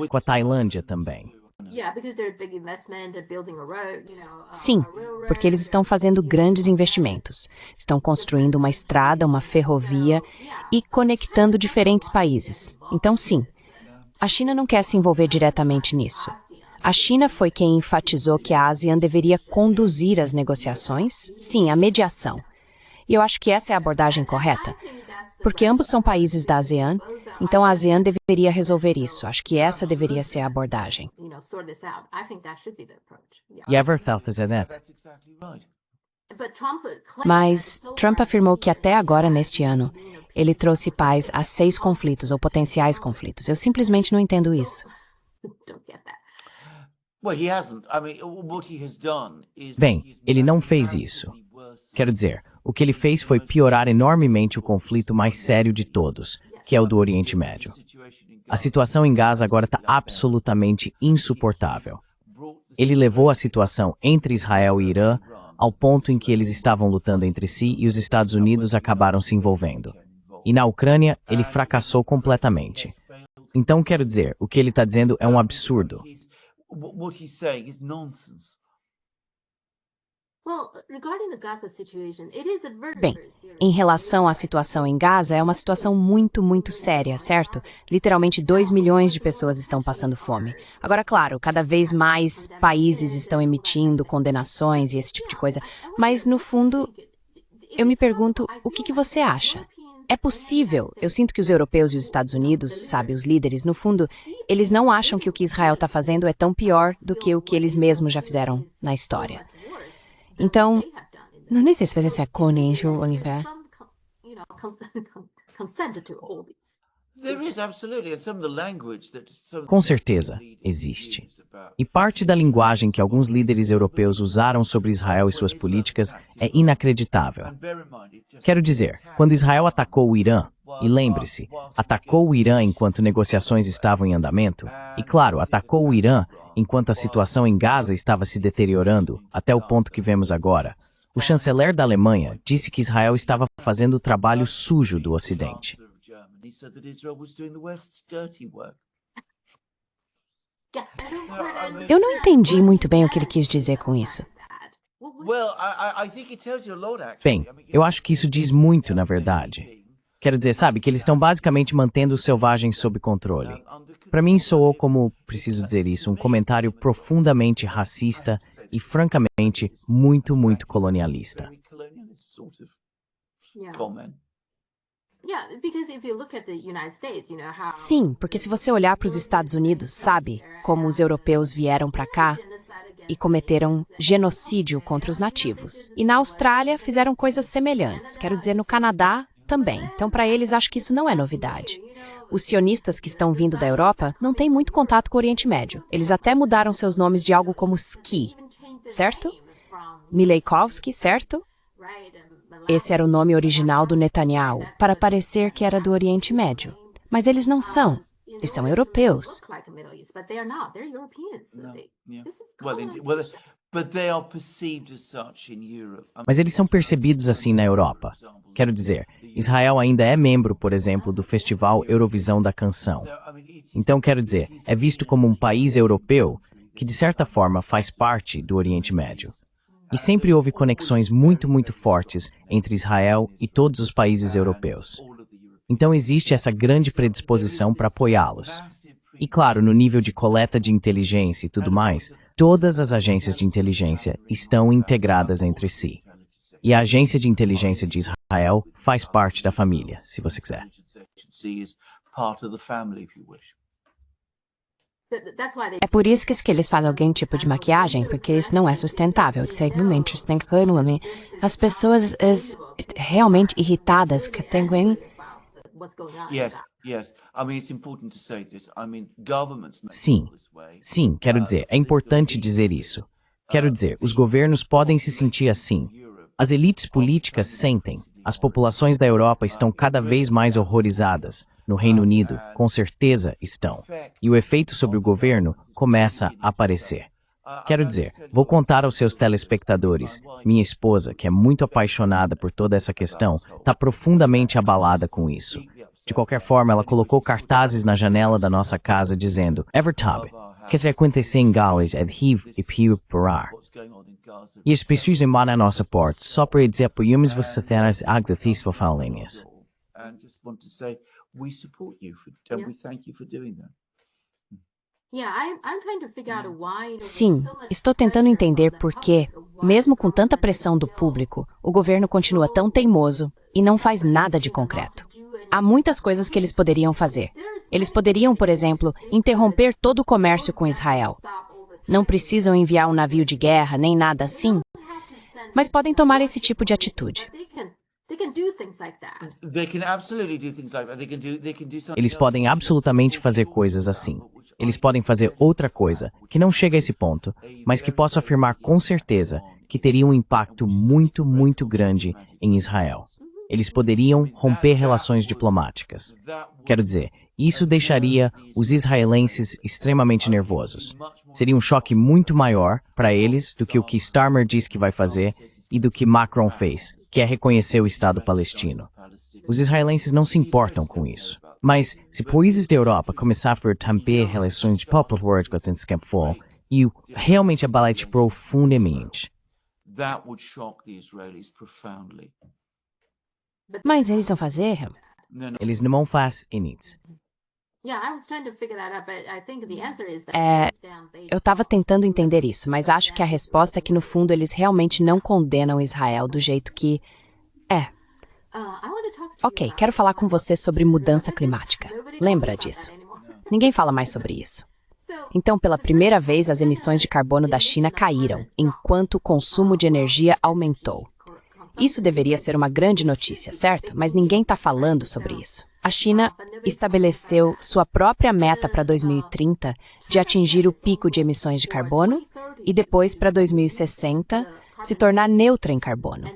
Com a Tailândia também. Sim, porque eles estão fazendo grandes investimentos. Estão construindo uma estrada, uma ferrovia e conectando diferentes países. Então, sim, a China não quer se envolver diretamente nisso. A China foi quem enfatizou que a ASEAN deveria conduzir as negociações, sim, a mediação. E eu acho que essa é a abordagem correta, porque ambos são países da ASEAN, então a ASEAN deveria resolver isso. Acho que essa deveria ser a abordagem. Everthought is that. Mas Trump afirmou que até agora, neste ano, ele trouxe paz a 6 conflitos ou potenciais conflitos. Eu simplesmente não entendo isso. Bem, ele não fez isso. Quero dizer, o que ele fez foi piorar enormemente o conflito mais sério de todos, que é o do Oriente Médio. A situação em Gaza agora está absolutamente insuportável. Ele levou a situação entre Israel e Irã ao ponto em que eles estavam lutando entre si e os Estados Unidos acabaram se envolvendo. E na Ucrânia, ele fracassou completamente. Então, quero dizer, o que ele está dizendo é um absurdo. Bem, em relação à situação em Gaza, é uma situação muito, muito séria, certo? Literalmente 2 milhões de pessoas estão passando fome. Agora, claro, cada vez mais países estão emitindo condenações e esse tipo de coisa, mas no fundo, eu me pergunto, o que você acha? É possível. Eu sinto que os europeus e os Estados Unidos, sabe, os líderes, no fundo, eles não acham que o que Israel está fazendo é tão pior do que o que eles mesmos já fizeram na história. Então, não sei se vai ser conejo, Oliver. Com certeza, existe. E parte da linguagem que alguns líderes europeus usaram sobre Israel e suas políticas é inacreditável. Quero dizer, quando Israel atacou o Irã, e lembre-se, atacou o Irã enquanto negociações estavam em andamento, e claro, atacou o Irã enquanto a situação em Gaza estava se deteriorando, até o ponto que vemos agora. O chanceler da Alemanha disse que Israel estava fazendo o trabalho sujo do Ocidente. Eu não entendi muito bem o que ele quis dizer com isso. Bem, eu acho que isso diz muito, na verdade. Quero dizer, sabe, que eles estão basicamente mantendo os selvagens sob controle. Para mim soou como, preciso dizer isso, um comentário profundamente racista e, francamente, muito, muito colonialista. Sim, porque se você olhar para os Estados Unidos, sabe como os europeus vieram para cá e cometeram genocídio contra os nativos. E na Austrália fizeram coisas semelhantes, quero dizer, no Canadá também. Então, para eles, acho que isso não é novidade. Os sionistas que estão vindo da Europa não têm muito contato com o Oriente Médio. Eles até mudaram seus nomes de algo como Ski, certo? Mileikovsky, certo? Esse era o nome original do Netanyahu, para parecer que era do Oriente Médio. Mas eles não são. Eles são europeus. Mas eles são percebidos assim na Europa. Quero dizer, Israel ainda é membro, por exemplo, do Festival Eurovisão da Canção. Então, quero dizer, é visto como um país europeu que, de certa forma, faz parte do Oriente Médio. E sempre houve conexões muito, muito fortes entre Israel e todos os países europeus. Então, existe essa grande predisposição para apoiá-los. E, claro, no nível de coleta de inteligência e tudo mais, todas as agências de inteligência estão integradas entre si. E a agência de inteligência de Israel faz parte da família, se você quiser. É por isso que eles fazem algum tipo de maquiagem, porque isso não é sustentável. As pessoas realmente irritadas que têm... Sim, quero dizer, é importante dizer isso. Quero dizer, os governos podem se sentir assim. As elites políticas sentem. As populações da Europa estão cada vez mais horrorizadas. No Reino Unido, com certeza estão. E o efeito sobre o governo começa a aparecer. Quero dizer, vou contar aos seus telespectadores, minha esposa, que é muito apaixonada por toda essa questão, está profundamente abalada com isso. De qualquer forma, ela colocou cartazes na janela da nossa casa dizendo Evertab, que frequenta-se em Gaules é Hiv e Pio Parar. E as pessoas embora a nossa porta, só para dizer apoiamos você apenas agdathis para falinhas. Sim, estou tentando entender por que, mesmo com tanta pressão do público, o governo continua tão teimoso e não faz nada de concreto. Há muitas coisas que eles poderiam fazer. Eles poderiam, por exemplo, interromper todo o comércio com Israel. Não precisam enviar um navio de guerra nem nada assim, mas podem tomar esse tipo de atitude. Eles podem absolutamente fazer coisas assim. Eles podem fazer outra coisa, que não chega a esse ponto, mas que posso afirmar com certeza que teria um impacto muito, muito grande em Israel. Eles poderiam romper relações diplomáticas. Quero dizer, isso deixaria os israelenses extremamente nervosos. Seria um choque muito maior para eles do que o que Starmer diz que vai fazer e do que Macron fez, que é reconhecer o Estado palestino. Os israelenses não se importam com isso. Mas, se países da Europa começarem a romper relações diplomáticas em Scampfall, e realmente abalar profundamente. Mas eles vão fazer? Eles não fazem isso. Eu estava tentando entender isso, mas acho que a resposta é que, no fundo, eles realmente não condenam Israel do jeito que é. Ok, quero falar com você sobre mudança climática. Lembra disso? Ninguém fala mais sobre isso. Então, pela primeira vez, as emissões de carbono da China caíram, enquanto o consumo de energia aumentou. Isso deveria ser uma grande notícia, certo? Mas ninguém está falando sobre isso. A China estabeleceu sua própria meta para 2030 de atingir o pico de emissões de carbono e depois, para 2060, se tornar neutra em carbono.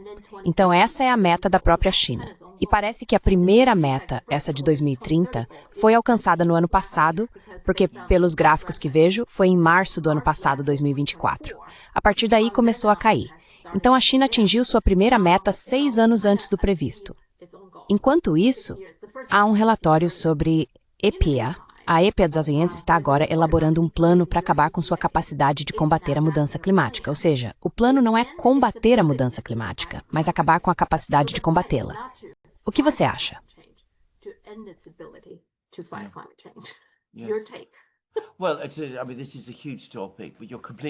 Então, essa é a meta da própria China. E parece que a primeira meta, essa de 2030, foi alcançada no ano passado, porque, pelos gráficos que vejo, foi em março do ano passado, 2024. A partir daí, começou a cair. Então, a China atingiu sua primeira meta 6 anos antes do previsto. Enquanto isso, há um relatório sobre EPA. A EPA dos Estados Unidos está agora elaborando um plano para acabar com sua capacidade de combater a mudança climática. Ou seja, o plano não é combater a mudança climática, mas acabar com a capacidade de combatê-la. O que você acha?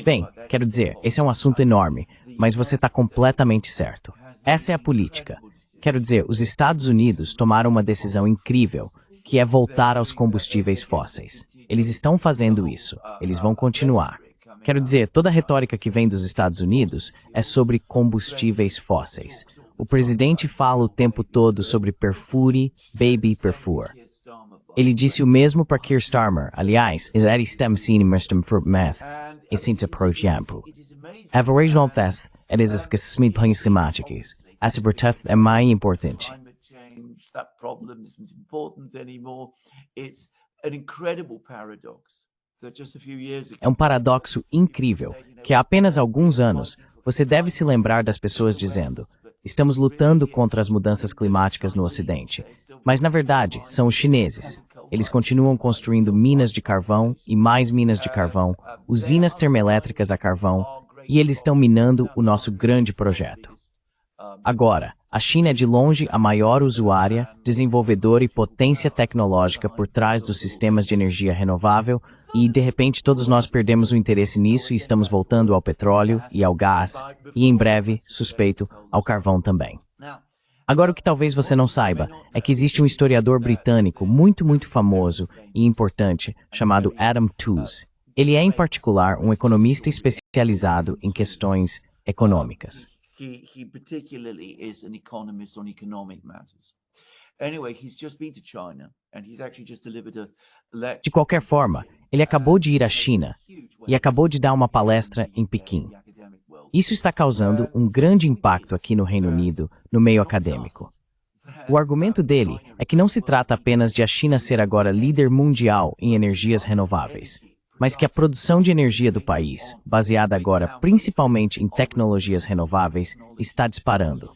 Bem, quero dizer, esse é um assunto enorme, mas você está completamente certo. Essa é a política. Quero dizer, os Estados Unidos tomaram uma decisão incrível, que é voltar aos combustíveis fósseis. Eles estão fazendo isso. Eles vão continuar. Quero dizer, toda a retórica que vem dos Estados Unidos é sobre combustíveis fósseis. O presidente fala o tempo todo sobre perfure, baby perfure. Ele disse o mesmo para Keir Starmer. Aliás, é a original teste é as questões climáticas. Essa proteção é mais importante. That problem isn't important anymore. It's an incredible paradox that just a few years ago. É um paradoxo incrível que há apenas alguns anos você deve se lembrar das pessoas dizendo: estamos lutando contra as mudanças climáticas no Ocidente. Mas na verdade são os chineses. Eles continuam construindo minas de carvão e mais minas de carvão, usinas termoelétricas a carvão, e eles estão minando o nosso grande projeto. Agora, a China é de longe a maior usuária, desenvolvedora e potência tecnológica por trás dos sistemas de energia renovável e, de repente, todos nós perdemos o interesse nisso e estamos voltando ao petróleo e ao gás e, em breve, suspeito, ao carvão também. Agora, o que talvez você não saiba é que existe um historiador britânico muito famoso e importante chamado Adam Tooze. Ele é, em particular, um economista especializado em questões econômicas. He particularly is an economist on economic matters. Anyway, he's just been to China and he's actually just delivered a lecture. De qualquer forma, ele acabou de ir à China e acabou de dar uma palestra em Pequim. Isso está causando um grande impacto aqui no Reino Unido, no meio acadêmico. O argumento dele é que não se trata apenas de a China ser agora líder mundial em energias renováveis, mas que a produção de energia do país, baseada agora principalmente em tecnologias renováveis, está disparando.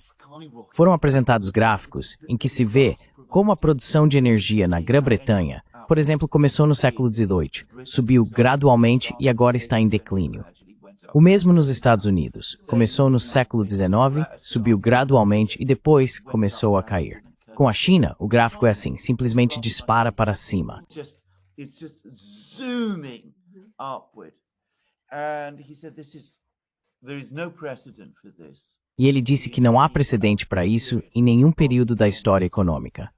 Foram apresentados gráficos em que se vê como a produção de energia na Grã-Bretanha, por exemplo, começou no século XVIII, subiu gradualmente e agora está em declínio. O mesmo nos Estados Unidos, começou no século XIX, subiu gradualmente e depois começou a cair. Com a China, o gráfico é assim, simplesmente dispara para cima. It's just zooming upward. And he said there is no precedent for this. E ele disse que não há precedente para isso em nenhum período da história econômica.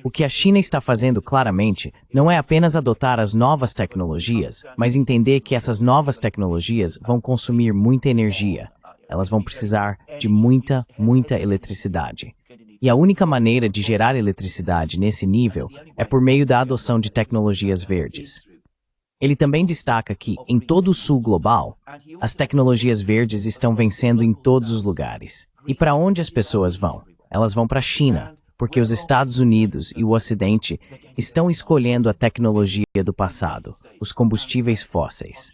O que a China está fazendo claramente não é apenas adotar as novas tecnologias, mas entender que essas novas tecnologias vão consumir muita energia. Elas vão precisar de muita eletricidade. E a única maneira de gerar eletricidade nesse nível é por meio da adoção de tecnologias verdes. Ele também destaca que, em todo o sul global, as tecnologias verdes estão vencendo em todos os lugares. E para onde as pessoas vão? Elas vão para a China, porque os Estados Unidos e o Ocidente estão escolhendo a tecnologia do passado, os combustíveis fósseis.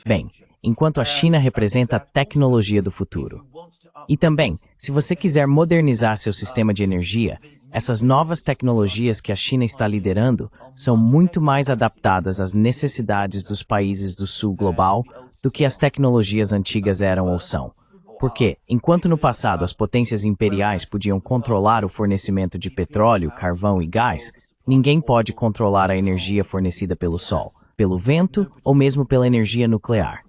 Bem, enquanto a China representa a tecnologia do futuro. E também, se você quiser modernizar seu sistema de energia, essas novas tecnologias que a China está liderando são muito mais adaptadas às necessidades dos países do sul global do que as tecnologias antigas eram ou são. Porque, enquanto no passado as potências imperiais podiam controlar o fornecimento de petróleo, carvão e gás, ninguém pode controlar a energia fornecida pelo sol, pelo vento ou mesmo pela energia nuclear.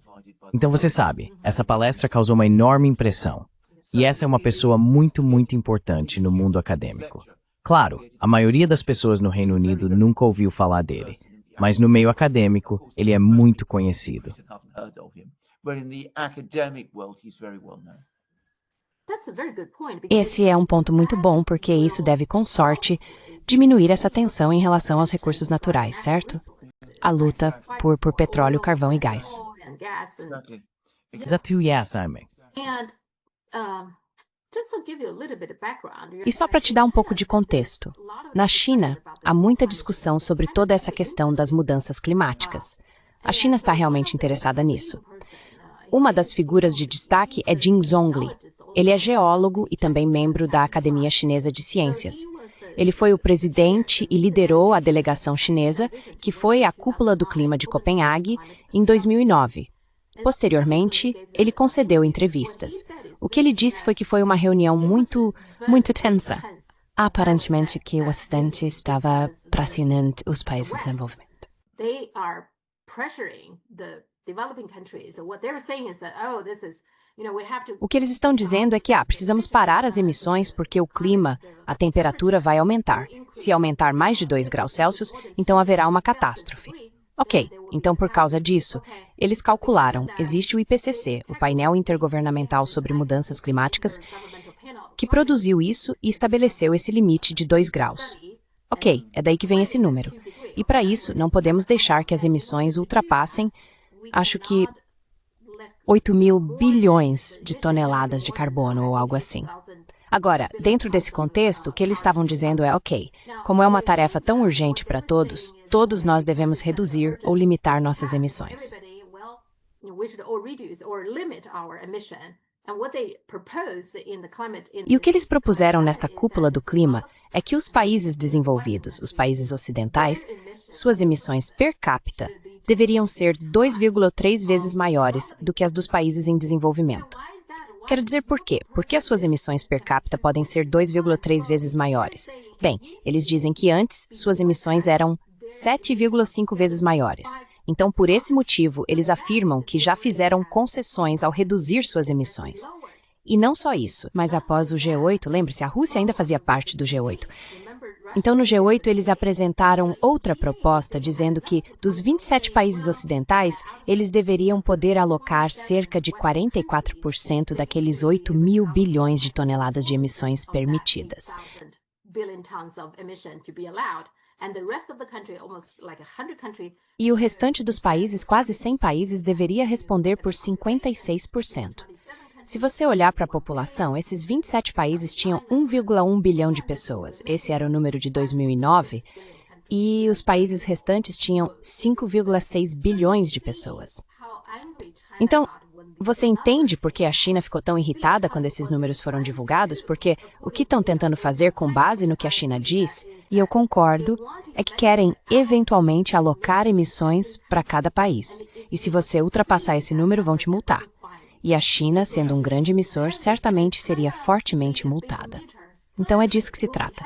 Então você sabe, essa palestra causou uma enorme impressão. E essa é uma pessoa muito importante no mundo acadêmico. Claro, a maioria das pessoas no Reino Unido nunca ouviu falar dele, mas no meio acadêmico ele é muito conhecido. Esse é um ponto muito bom, porque isso deve, com sorte, diminuir essa tensão em relação aos recursos naturais, certo? A luta por petróleo, carvão e gás. Exato, Simon. E só para te dar um pouco de contexto, na China, há muita discussão sobre toda essa questão das mudanças climáticas. A China está realmente interessada nisso. Uma das figuras de destaque é Jing Zhongli. Ele é geólogo e também membro da Academia Chinesa de Ciências. Ele foi o presidente e liderou a delegação chinesa, que foi à Cúpula do Clima de Copenhague, em 2009. Posteriormente, ele concedeu entrevistas. O que ele disse foi que foi uma reunião muito tensa. Aparentemente que o Ocidente estava pressionando os países em desenvolvimento. O que eles estão dizendo é que precisamos parar as emissões porque o clima, a temperatura vai aumentar. Se aumentar mais de 2 graus Celsius, então haverá uma catástrofe. Ok, então por causa disso, eles calcularam, existe o IPCC, o Painel Intergovernamental sobre Mudanças Climáticas, que produziu isso e estabeleceu esse limite de 2 graus. Ok, é daí que vem esse número. E para isso, não podemos deixar que as emissões ultrapassem, acho que 8.000 bilhões de toneladas de carbono ou algo assim. Agora, dentro desse contexto, o que eles estavam dizendo é, ok, como é uma tarefa tão urgente para todos, todos nós devemos reduzir ou limitar nossas emissões. E o que eles propuseram nesta cúpula do clima é que os países desenvolvidos, os países ocidentais, suas emissões per capita deveriam ser 2,3 vezes maiores do que as dos países em desenvolvimento. Quero dizer por quê? Por que as suas emissões per capita podem ser 2,3 vezes maiores? Bem, eles dizem que antes suas emissões eram 7,5 vezes maiores. Então, por esse motivo, eles afirmam que já fizeram concessões ao reduzir suas emissões. E não só isso, mas após o G8, lembre-se, a Rússia ainda fazia parte do G8. Então, no G8, eles apresentaram outra proposta dizendo que, dos 27 países ocidentais, eles deveriam poder alocar cerca de 44% daqueles 8.000 bilhões de toneladas de emissões permitidas. E o restante dos países, quase 100 países, deveria responder por 56%. Se você olhar para a população, esses 27 países tinham 1,1 bilhão de pessoas. Esse era o número de 2009. E os países restantes tinham 5,6 bilhões de pessoas. Então, você entende por que a China ficou tão irritada quando esses números foram divulgados? Porque o que estão tentando fazer com base no que a China diz, e eu concordo, é que querem eventualmente alocar emissões para cada país. E se você ultrapassar esse número, vão te multar. E a China, sendo um grande emissor, certamente seria fortemente multada. Então é disso que se trata.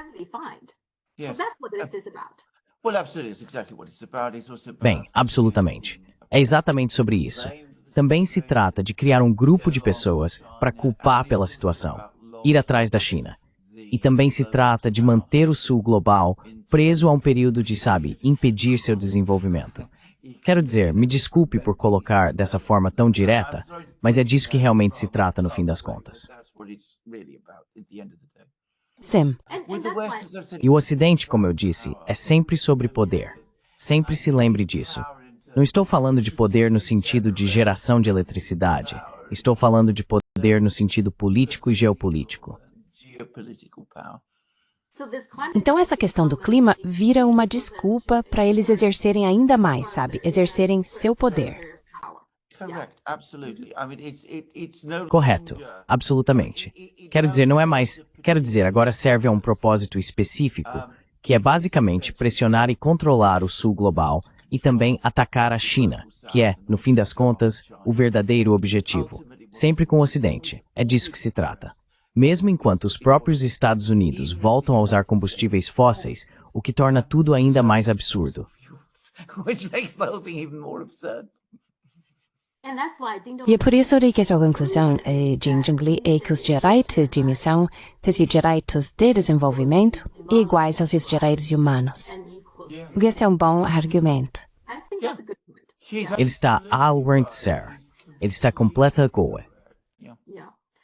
Bem, absolutamente. É exatamente sobre isso. Também se trata de criar um grupo de pessoas para culpar pela situação, ir atrás da China. E também se trata de manter o Sul global preso a um período de, impedir seu desenvolvimento. Quero dizer, me desculpe por colocar dessa forma tão direta, mas é disso que realmente se trata no fim das contas. Sim. E o Ocidente, como eu disse, é sempre sobre poder. Sempre se lembre disso. Não estou falando de poder no sentido de geração de eletricidade. Estou falando de poder no sentido político e geopolítico. Então essa questão do clima vira uma desculpa para eles exercerem ainda mais, exercerem seu poder. Correto, absolutamente. Quero dizer, não é mais... Quero dizer, agora serve a um propósito específico, que é basicamente pressionar e controlar o Sul global e também atacar a China, que é, no fim das contas, o verdadeiro objetivo. Sempre com o Ocidente. É disso que se trata. Mesmo enquanto os próprios Estados Unidos voltam a usar combustíveis fósseis, o que torna tudo ainda mais absurdo. E é por isso que a conclusão é que os direitos de emissão são direitos de desenvolvimento iguais aos direitos humanos. O que esse é um bom argumento. Ele está ser. Ele está completa coa.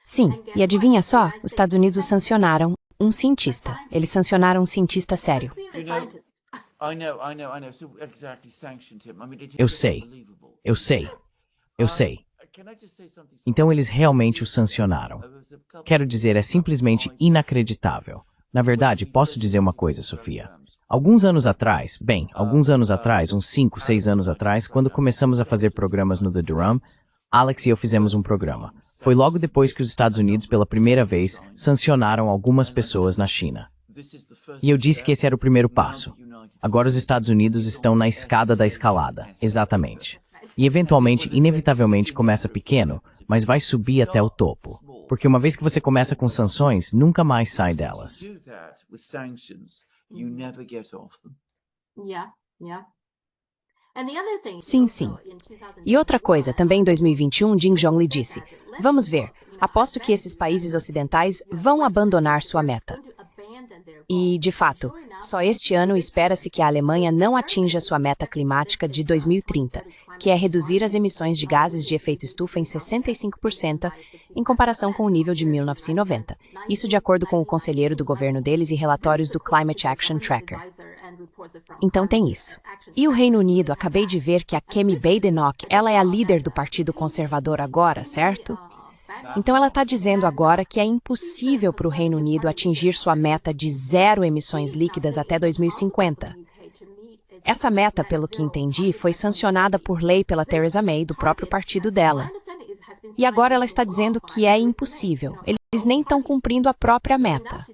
Sim, e adivinha só, os Estados Unidos sancionaram um cientista. Eles sancionaram um cientista sério. Eu sei. Então eles realmente o sancionaram. Quero dizer, é simplesmente inacreditável. Na verdade, posso dizer uma coisa, Sofia. Alguns anos atrás, uns 5, 6 anos atrás, quando começamos a fazer programas no The Durham, Alex e eu fizemos um programa. Foi logo depois que os Estados Unidos, pela primeira vez, sancionaram algumas pessoas na China. E eu disse que esse era o primeiro passo. Agora os Estados Unidos estão na escada da escalada, exatamente. E eventualmente, inevitavelmente, começa pequeno, mas vai subir até o topo. Porque uma vez que você começa com sanções, nunca mais sai delas. Sim. E outra coisa, também em 2021, Jin Zhongli disse, vamos ver, aposto que esses países ocidentais vão abandonar sua meta. E, de fato, só este ano espera-se que a Alemanha não atinja sua meta climática de 2030, que é reduzir as emissões de gases de efeito estufa em 65% em comparação com o nível de 1990. Isso de acordo com o conselheiro do governo deles e relatórios do Climate Action Tracker. Então tem isso. E o Reino Unido, acabei de ver que a Kemi Badenoch, ela é a líder do Partido Conservador agora, certo? Então ela está dizendo agora que é impossível para o Reino Unido atingir sua meta de 0 emissões líquidas até 2050. Essa meta, pelo que entendi, foi sancionada por lei pela Theresa May, do próprio partido dela. E agora ela está dizendo que é impossível. Eles nem estão cumprindo a própria meta.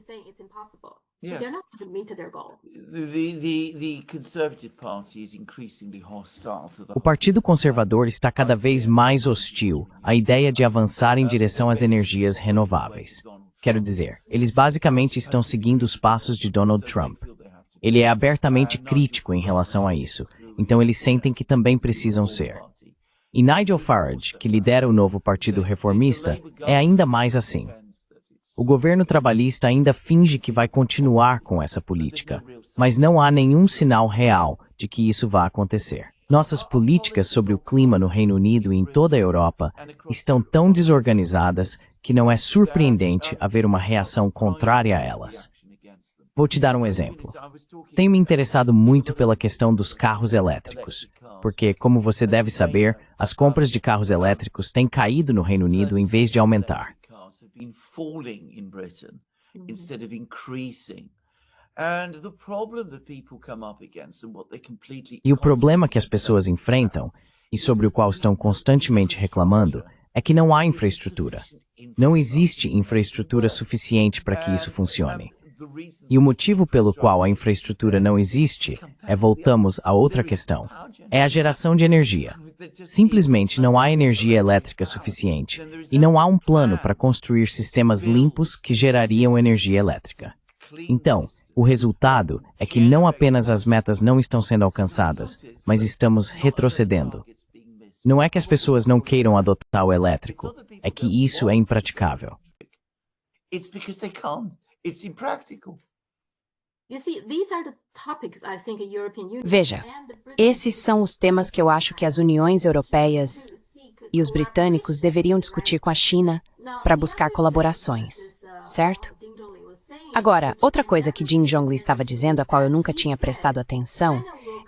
O Partido Conservador está cada vez mais hostil à ideia de avançar em direção às energias renováveis. Quero dizer, eles basicamente estão seguindo os passos de Donald Trump. Ele é abertamente crítico em relação a isso, então eles sentem que também precisam ser. E Nigel Farage, que lidera o novo Partido Reformista, é ainda mais assim. O governo trabalhista ainda finge que vai continuar com essa política, mas não há nenhum sinal real de que isso vá acontecer. Nossas políticas sobre o clima no Reino Unido e em toda a Europa estão tão desorganizadas que não é surpreendente haver uma reação contrária a elas. Vou te dar um exemplo. Tenho me interessado muito pela questão dos carros elétricos, porque, como você deve saber, as compras de carros elétricos têm caído no Reino Unido em vez de aumentar. E o problema que as pessoas enfrentam, e sobre o qual estão constantemente reclamando, é que não há infraestrutura. Não existe infraestrutura suficiente para que isso funcione. E o motivo pelo qual a infraestrutura não existe voltamos a outra questão, é a geração de energia. Simplesmente não há energia elétrica suficiente e não há um plano para construir sistemas limpos que gerariam energia elétrica. Então, o resultado é que não apenas as metas não estão sendo alcançadas, mas estamos retrocedendo. Não é que as pessoas não queiram adotar o elétrico, é que isso é impraticável. It's because they can't. It's impractical. Veja, esses são os temas que eu acho que as uniões europeias e os britânicos deveriam discutir com a China para buscar colaborações, certo? Agora, outra coisa que Jin Zhongli estava dizendo, a qual eu nunca tinha prestado atenção,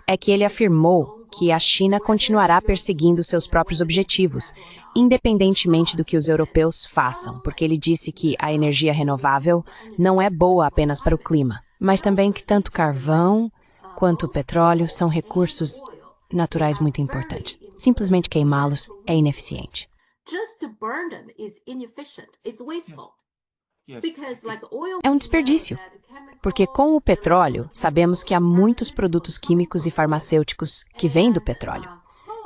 é que ele afirmou que a China continuará perseguindo seus próprios objetivos, independentemente do que os europeus façam, porque ele disse que a energia renovável não é boa apenas para o clima, mas também que tanto carvão quanto o petróleo são recursos naturais muito importantes. Simplesmente queimá-los é ineficiente. É um desperdício, porque com o petróleo, sabemos que há muitos produtos químicos e farmacêuticos que vêm do petróleo.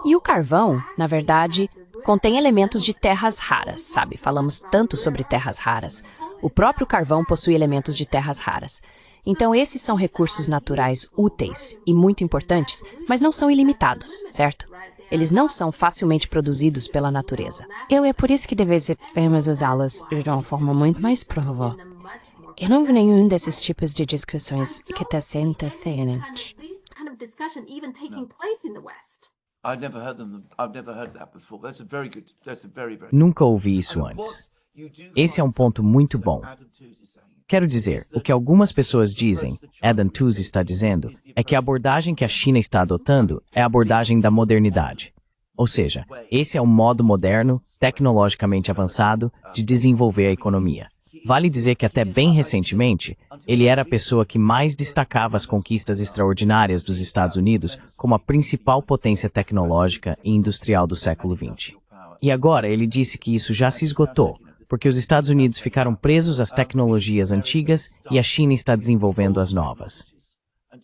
E o carvão, na verdade, contém elementos de terras raras, sabe? Falamos tanto sobre terras raras. O próprio carvão possui elementos de terras raras. Então, esses são recursos naturais úteis e muito importantes, mas não são ilimitados, certo? Eles não são facilmente produzidos pela natureza. É por isso que devemos usá-los de uma forma muito mais prova. Eu não vi nenhum desses tipos de discussões que está sendo interessante. Nunca ouvi isso antes. Esse é um ponto muito bom. Quero dizer, o que algumas pessoas dizem, Adam Tooze está dizendo, é que a abordagem que a China está adotando é a abordagem da modernidade. Ou seja, esse é um modo moderno, tecnologicamente avançado, de desenvolver a economia. Vale dizer que até bem recentemente, ele era a pessoa que mais destacava as conquistas extraordinárias dos Estados Unidos como a principal potência tecnológica e industrial do século XX. E agora ele disse que isso já se esgotou, porque os Estados Unidos ficaram presos às tecnologias antigas e a China está desenvolvendo as novas.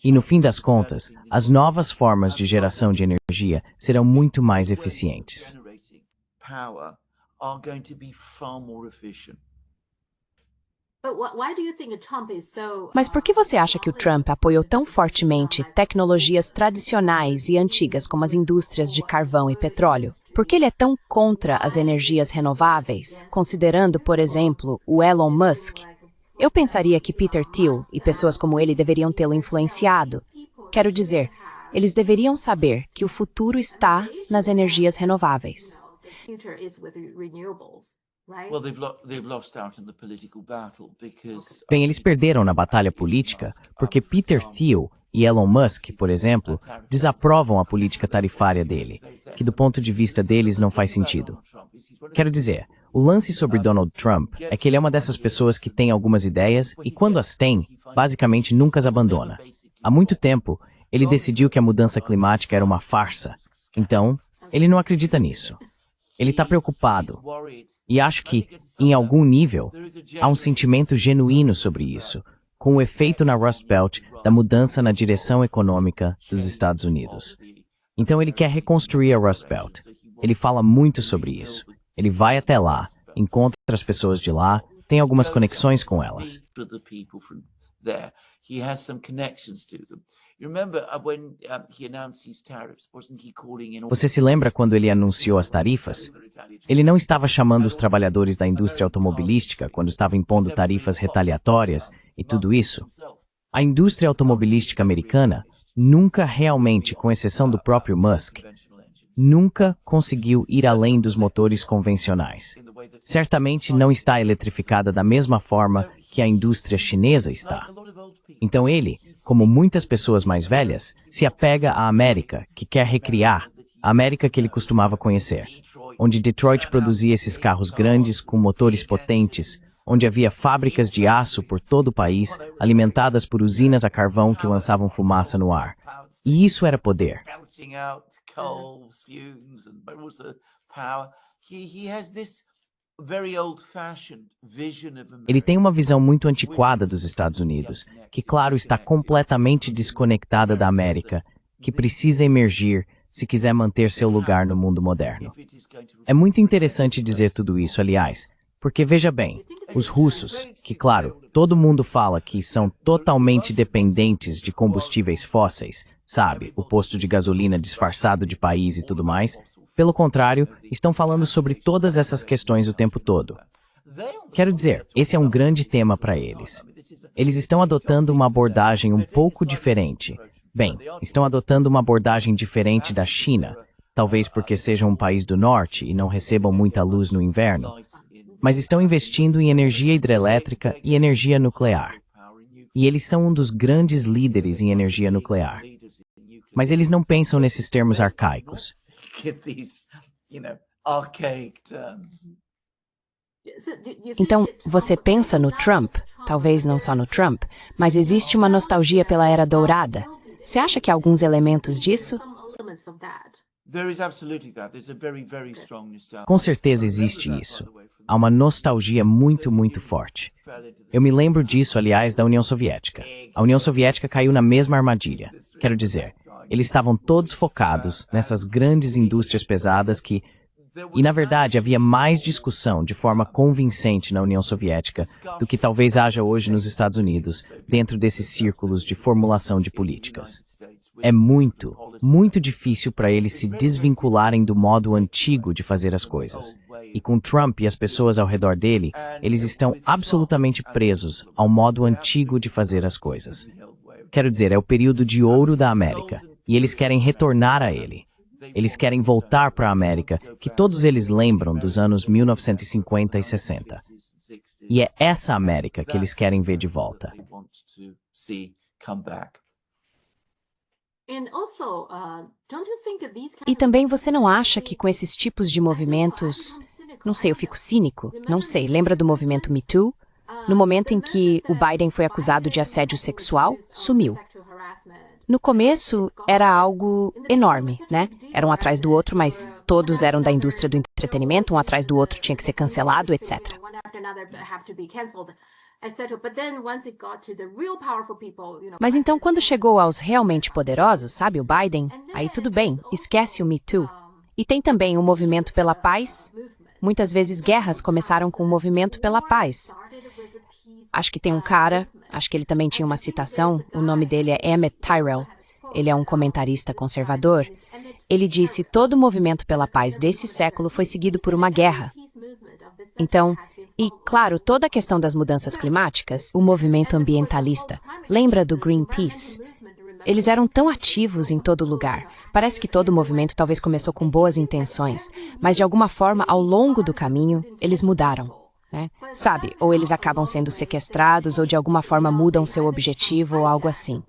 E no fim das contas, as novas formas de geração de energia serão muito mais eficientes. Mas por que você acha que o Trump apoiou tão fortemente tecnologias tradicionais e antigas como as indústrias de carvão e petróleo? Por que ele é tão contra as energias renováveis, considerando, por exemplo, o Elon Musk? Eu pensaria que Peter Thiel e pessoas como ele deveriam tê-lo influenciado. Quero dizer, eles deveriam saber que o futuro está nas energias renováveis. Bem, eles perderam na batalha política porque Peter Thiel e Elon Musk, por exemplo, desaprovam a política tarifária dele, que do ponto de vista deles não faz sentido. Quero dizer, o lance sobre Donald Trump é que ele é uma dessas pessoas que tem algumas ideias e quando as tem, basicamente nunca as abandona. Há muito tempo, ele decidiu que a mudança climática era uma farsa. Então, ele não acredita nisso. Ele está preocupado. E acho que, em algum nível, há um sentimento genuíno sobre isso, com o efeito na Rust Belt da mudança na direção econômica dos Estados Unidos. Então ele quer reconstruir a Rust Belt. Ele fala muito sobre isso. Ele vai até lá, encontra as pessoas de lá, tem algumas conexões com elas. Você se lembra quando ele anunciou as tarifas? Ele não estava chamando os trabalhadores da indústria automobilística quando estava impondo tarifas retaliatórias e tudo isso. A indústria automobilística americana nunca realmente, com exceção do próprio Musk, nunca conseguiu ir além dos motores convencionais. Certamente não está eletrificada da mesma forma que a indústria chinesa está. Então ele, como muitas pessoas mais velhas, se apega à América, que quer recriar, a América que ele costumava conhecer, onde Detroit produzia esses carros grandes com motores potentes, onde havia fábricas de aço por todo o país, alimentadas por usinas a carvão que lançavam fumaça no ar. E isso era poder. Ele tem uma visão muito antiquada dos Estados Unidos, que, claro, está completamente desconectada da América, que precisa emergir se quiser manter seu lugar no mundo moderno. É muito interessante dizer tudo isso, aliás, porque veja bem, os russos, que, claro, todo mundo fala que são totalmente dependentes de combustíveis fósseis, sabe, o posto de gasolina disfarçado de país e tudo mais, pelo contrário, estão falando sobre todas essas questões o tempo todo. Quero dizer, esse é um grande tema para eles. Eles estão adotando uma abordagem um pouco diferente. Bem, estão adotando uma abordagem diferente da China, talvez porque sejam um país do norte e não recebam muita luz no inverno, mas estão investindo em energia hidrelétrica e energia nuclear. E eles são um dos grandes líderes em energia nuclear. Mas eles não pensam nesses termos arcaicos. Então, você pensa no Trump, talvez não só no Trump, mas existe uma nostalgia pela Era Dourada. Você acha que há alguns elementos disso? Com certeza existe isso. Há uma nostalgia muito, muito forte. Eu me lembro disso, aliás, da União Soviética. A União Soviética caiu na mesma armadilha. Quero dizer, eles estavam todos focados nessas grandes indústrias pesadas que... E, na verdade, havia mais discussão de forma convincente na União Soviética do que talvez haja hoje nos Estados Unidos, dentro desses círculos de formulação de políticas. É muito, muito difícil para eles se desvincularem do modo antigo de fazer as coisas. E com Trump e as pessoas ao redor dele, eles estão absolutamente presos ao modo antigo de fazer as coisas. Quero dizer, é o período de ouro da América, e eles querem retornar a ele. Eles querem voltar para a América, que todos eles lembram dos anos 1950 e 60. E é essa América que eles querem ver de volta. E também você não acha que com esses tipos de movimentos... Não sei, eu fico cínico? Não sei, lembra do movimento Me Too? No momento em que o Biden foi acusado de assédio sexual, sumiu. No começo, era algo enorme, né? Era um atrás do outro, mas todos eram da indústria do entretenimento, um atrás do outro tinha que ser cancelado, etc. Mas então, quando chegou aos realmente poderosos, sabe, o Biden, aí tudo bem, esquece o Me Too. E tem também o movimento pela paz. Muitas vezes guerras começaram com o movimento pela paz. Acho que tem um cara, acho que ele também tinha uma citação, o nome dele é Emmett Tyrell. Ele é um comentarista conservador. Ele disse: todo movimento pela paz desse século foi seguido por uma guerra. Então, e claro, toda a questão das mudanças climáticas, o movimento ambientalista, lembra do Greenpeace? Eles eram tão ativos em todo lugar. Parece que todo o movimento talvez começou com boas intenções, mas de alguma forma, ao longo do caminho, eles mudaram. Né? Sabe, ou eles acabam sendo sequestrados, ou de alguma forma mudam seu objetivo, ou algo assim.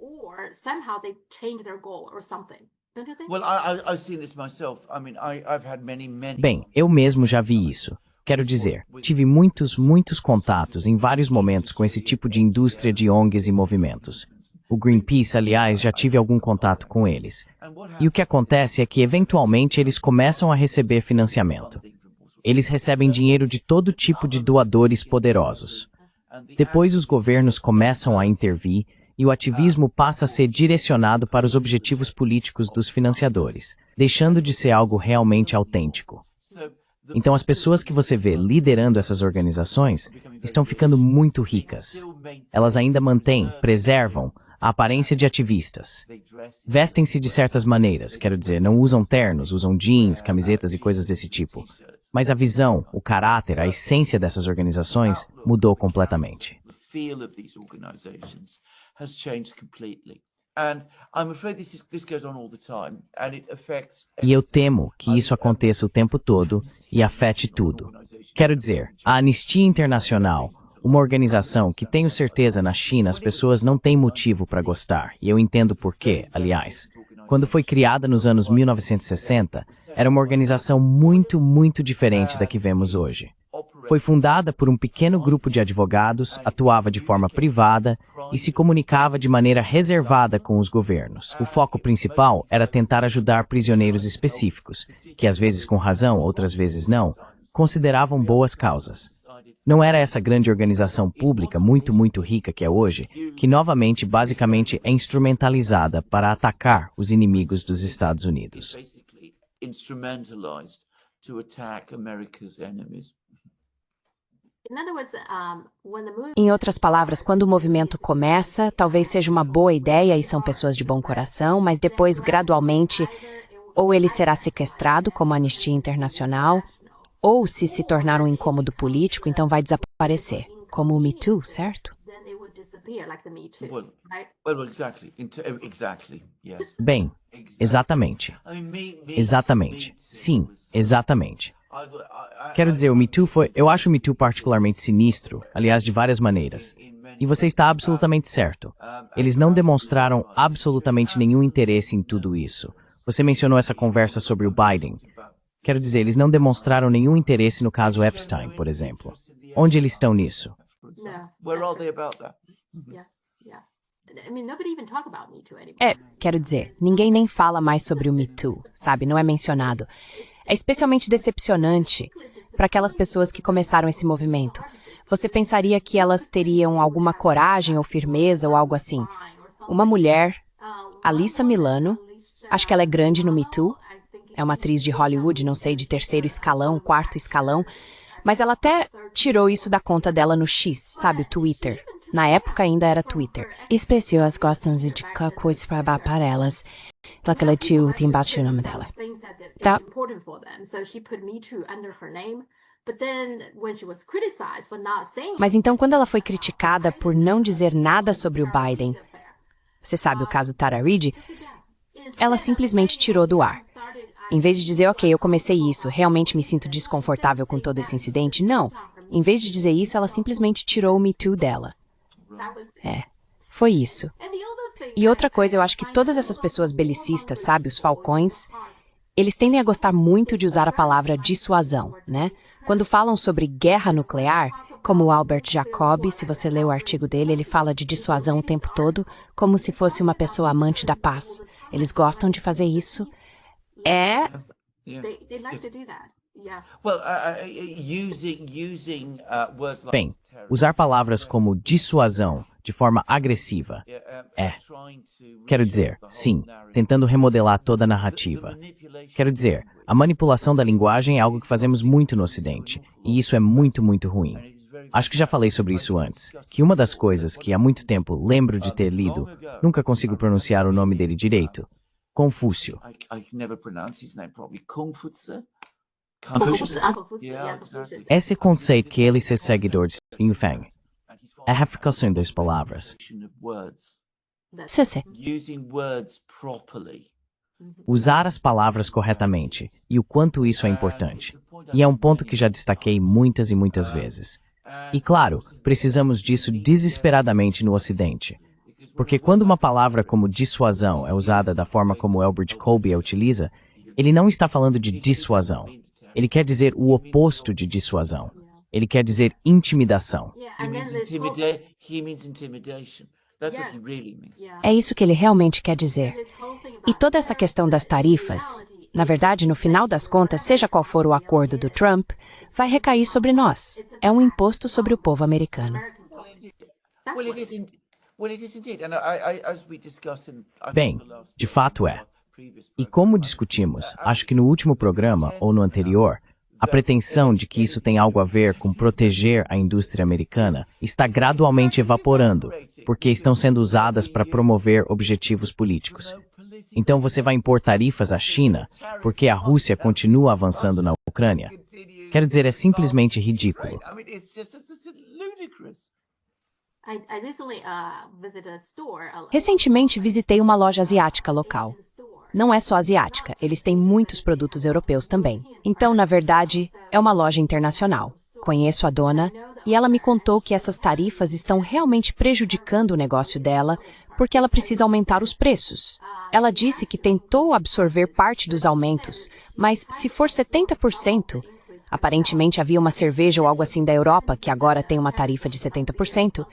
Bem, eu mesmo já vi isso. Quero dizer, tive muitos contatos em vários momentos com esse tipo de indústria de ONGs e movimentos. O Greenpeace, aliás, já tive algum contato com eles. E o que acontece é que, eventualmente, eles começam a receber financiamento. Eles recebem dinheiro de todo tipo de doadores poderosos. Depois os governos começam a intervir e o ativismo passa a ser direcionado para os objetivos políticos dos financiadores, deixando de ser algo realmente autêntico. Então as pessoas que você vê liderando essas organizações estão ficando muito ricas. Elas ainda mantêm, preservam a aparência de ativistas. Vestem-se de certas maneiras, quero dizer, não usam ternos, usam jeans, camisetas e coisas desse tipo. Mas a visão, o caráter, a essência dessas organizações mudou completamente. E eu temo que isso aconteça o tempo todo e afete tudo. Quero dizer, a Anistia Internacional, uma organização que tenho certeza na China as pessoas não têm motivo para gostar, e eu entendo por quê, aliás. Quando foi criada nos anos 1960, era uma organização muito diferente da que vemos hoje. Foi fundada por um pequeno grupo de advogados, atuava de forma privada e se comunicava de maneira reservada com os governos. O foco principal era tentar ajudar prisioneiros específicos, que às vezes com razão, outras vezes não, consideravam boas causas. Não era essa grande organização pública muito rica que é hoje, que novamente, basicamente, é instrumentalizada para atacar os inimigos dos Estados Unidos. Em outras palavras, quando o movimento começa, talvez seja uma boa ideia e são pessoas de bom coração, mas depois, gradualmente, ou ele será sequestrado, como a Anistia Internacional, ou se tornar um incômodo político, então vai desaparecer, como o Me Too, certo? Bem, exatamente. Exatamente. Sim, exatamente. Quero dizer, o Me Too eu acho o Me Too particularmente sinistro, aliás, de várias maneiras. E você está absolutamente certo. Eles não demonstraram absolutamente nenhum interesse em tudo isso. Você mencionou essa conversa sobre o Biden. Quero dizer, eles não demonstraram nenhum interesse no caso Epstein, por exemplo. Onde eles estão nisso? Quero dizer, ninguém nem fala mais sobre o Me Too, sabe? Não é mencionado. É especialmente decepcionante para aquelas pessoas que começaram esse movimento. Você pensaria que elas teriam alguma coragem ou firmeza ou algo assim. Uma mulher, Alyssa Milano, acho que ela é grande no Me Too, é uma atriz de Hollywood, não sei, de terceiro escalão, quarto escalão, mas ela até tirou isso da conta dela no X, sabe, o Twitter. Na época ainda era Twitter. As pessoas gostam de coisas para elas. Aquela tio tem embaixo o nome dela. Tá. Mas então, quando ela foi criticada por não dizer nada sobre o Biden, você sabe o caso Tara Reade, ela simplesmente tirou do ar. Em vez de dizer, ok, eu comecei isso, realmente me sinto desconfortável com todo esse incidente, não. Em vez de dizer isso, ela simplesmente tirou o Me Too dela. Foi isso. E outra coisa, eu acho que todas essas pessoas belicistas, sabe, os falcões, eles tendem a gostar muito de usar a palavra dissuasão, né? Quando falam sobre guerra nuclear, como o Albert Jacobi, se você lê o artigo dele, ele fala de dissuasão o tempo todo, como se fosse uma pessoa amante da paz. Eles gostam de fazer isso. Bem, usar palavras como dissuasão de forma agressiva quero dizer, sim, tentando remodelar toda a narrativa. Quero dizer, a manipulação da linguagem é algo que fazemos muito no Ocidente, e isso é muito ruim. Acho que já falei sobre isso antes, que uma das coisas que há muito tempo lembro de ter lido, nunca consigo pronunciar o nome dele direito, Confúcio. Esse conceito que ele e seus seguidores Yufeng, a ramificação das palavras. Usar as palavras corretamente e o quanto isso é importante. E é um ponto que já destaquei muitas e muitas vezes. E claro, precisamos disso desesperadamente no Ocidente. Porque quando uma palavra como dissuasão é usada da forma como Albert Jacobi a utiliza, ele não está falando de dissuasão. Ele quer dizer o oposto de dissuasão. Ele quer dizer intimidação. É isso que ele realmente quer dizer. E toda essa questão das tarifas, na verdade, no final das contas, seja qual for o acordo do Trump, vai recair sobre nós. É um imposto sobre o povo americano. Bem, de fato é. E como discutimos, acho que no último programa, ou no anterior, a pretensão de que isso tem algo a ver com proteger a indústria americana está gradualmente evaporando, porque estão sendo usadas para promover objetivos políticos. Então você vai impor tarifas à China, porque a Rússia continua avançando na Ucrânia? Quero dizer, é simplesmente ridículo. Recentemente visitei uma loja asiática local. Não é só asiática, eles têm muitos produtos europeus também. Então, na verdade, é uma loja internacional. Conheço a dona e ela me contou que essas tarifas estão realmente prejudicando o negócio dela porque ela precisa aumentar os preços. Ela disse que tentou absorver parte dos aumentos, mas se for 70%, aparentemente havia uma cerveja ou algo assim da Europa que agora tem uma tarifa de 70%,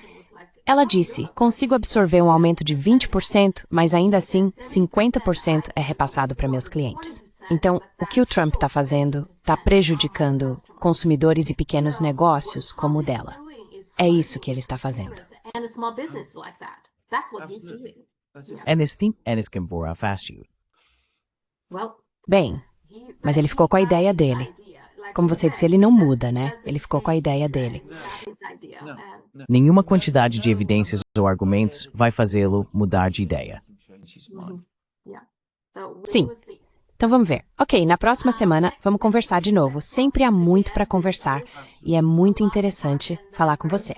ela disse, consigo absorver um aumento de 20%, mas ainda assim, 50% é repassado para meus clientes. Então, o que o Trump está fazendo está prejudicando consumidores e pequenos negócios como o dela. É isso que ele está fazendo. Bem, mas ele ficou com a ideia dele. Como você disse, ele não muda, né? Ele ficou com a ideia dele. Nenhuma quantidade de evidências ou argumentos vai fazê-lo mudar de ideia. Sim. Então vamos ver. Ok, na próxima semana vamos conversar de novo. Sempre há muito para conversar e é muito interessante falar com você.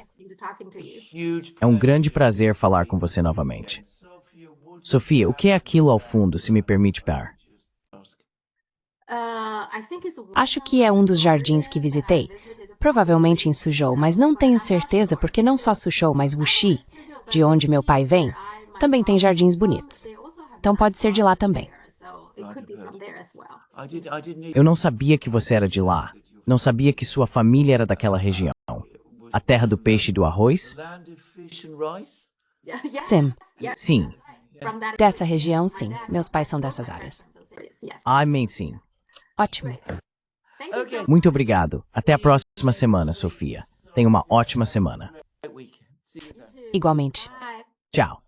É um grande prazer falar com você novamente. Sofia, o que é aquilo ao fundo, se me permite par? Acho que é um dos jardins que visitei. Provavelmente ensujou, mas não tenho certeza porque não só sujou, mas Wuxi, de onde meu pai vem, também tem jardins bonitos. Então pode ser de lá também. Eu não sabia que você era de lá. Não sabia que sua família era daquela região. A terra do peixe e do arroz? Sim. Sim. Dessa região, sim. Meus pais são dessas áreas. Amém, sim. Ótimo. Muito obrigado. Até a próxima semana, Sofia. Tenha uma ótima semana. Igualmente. Tchau.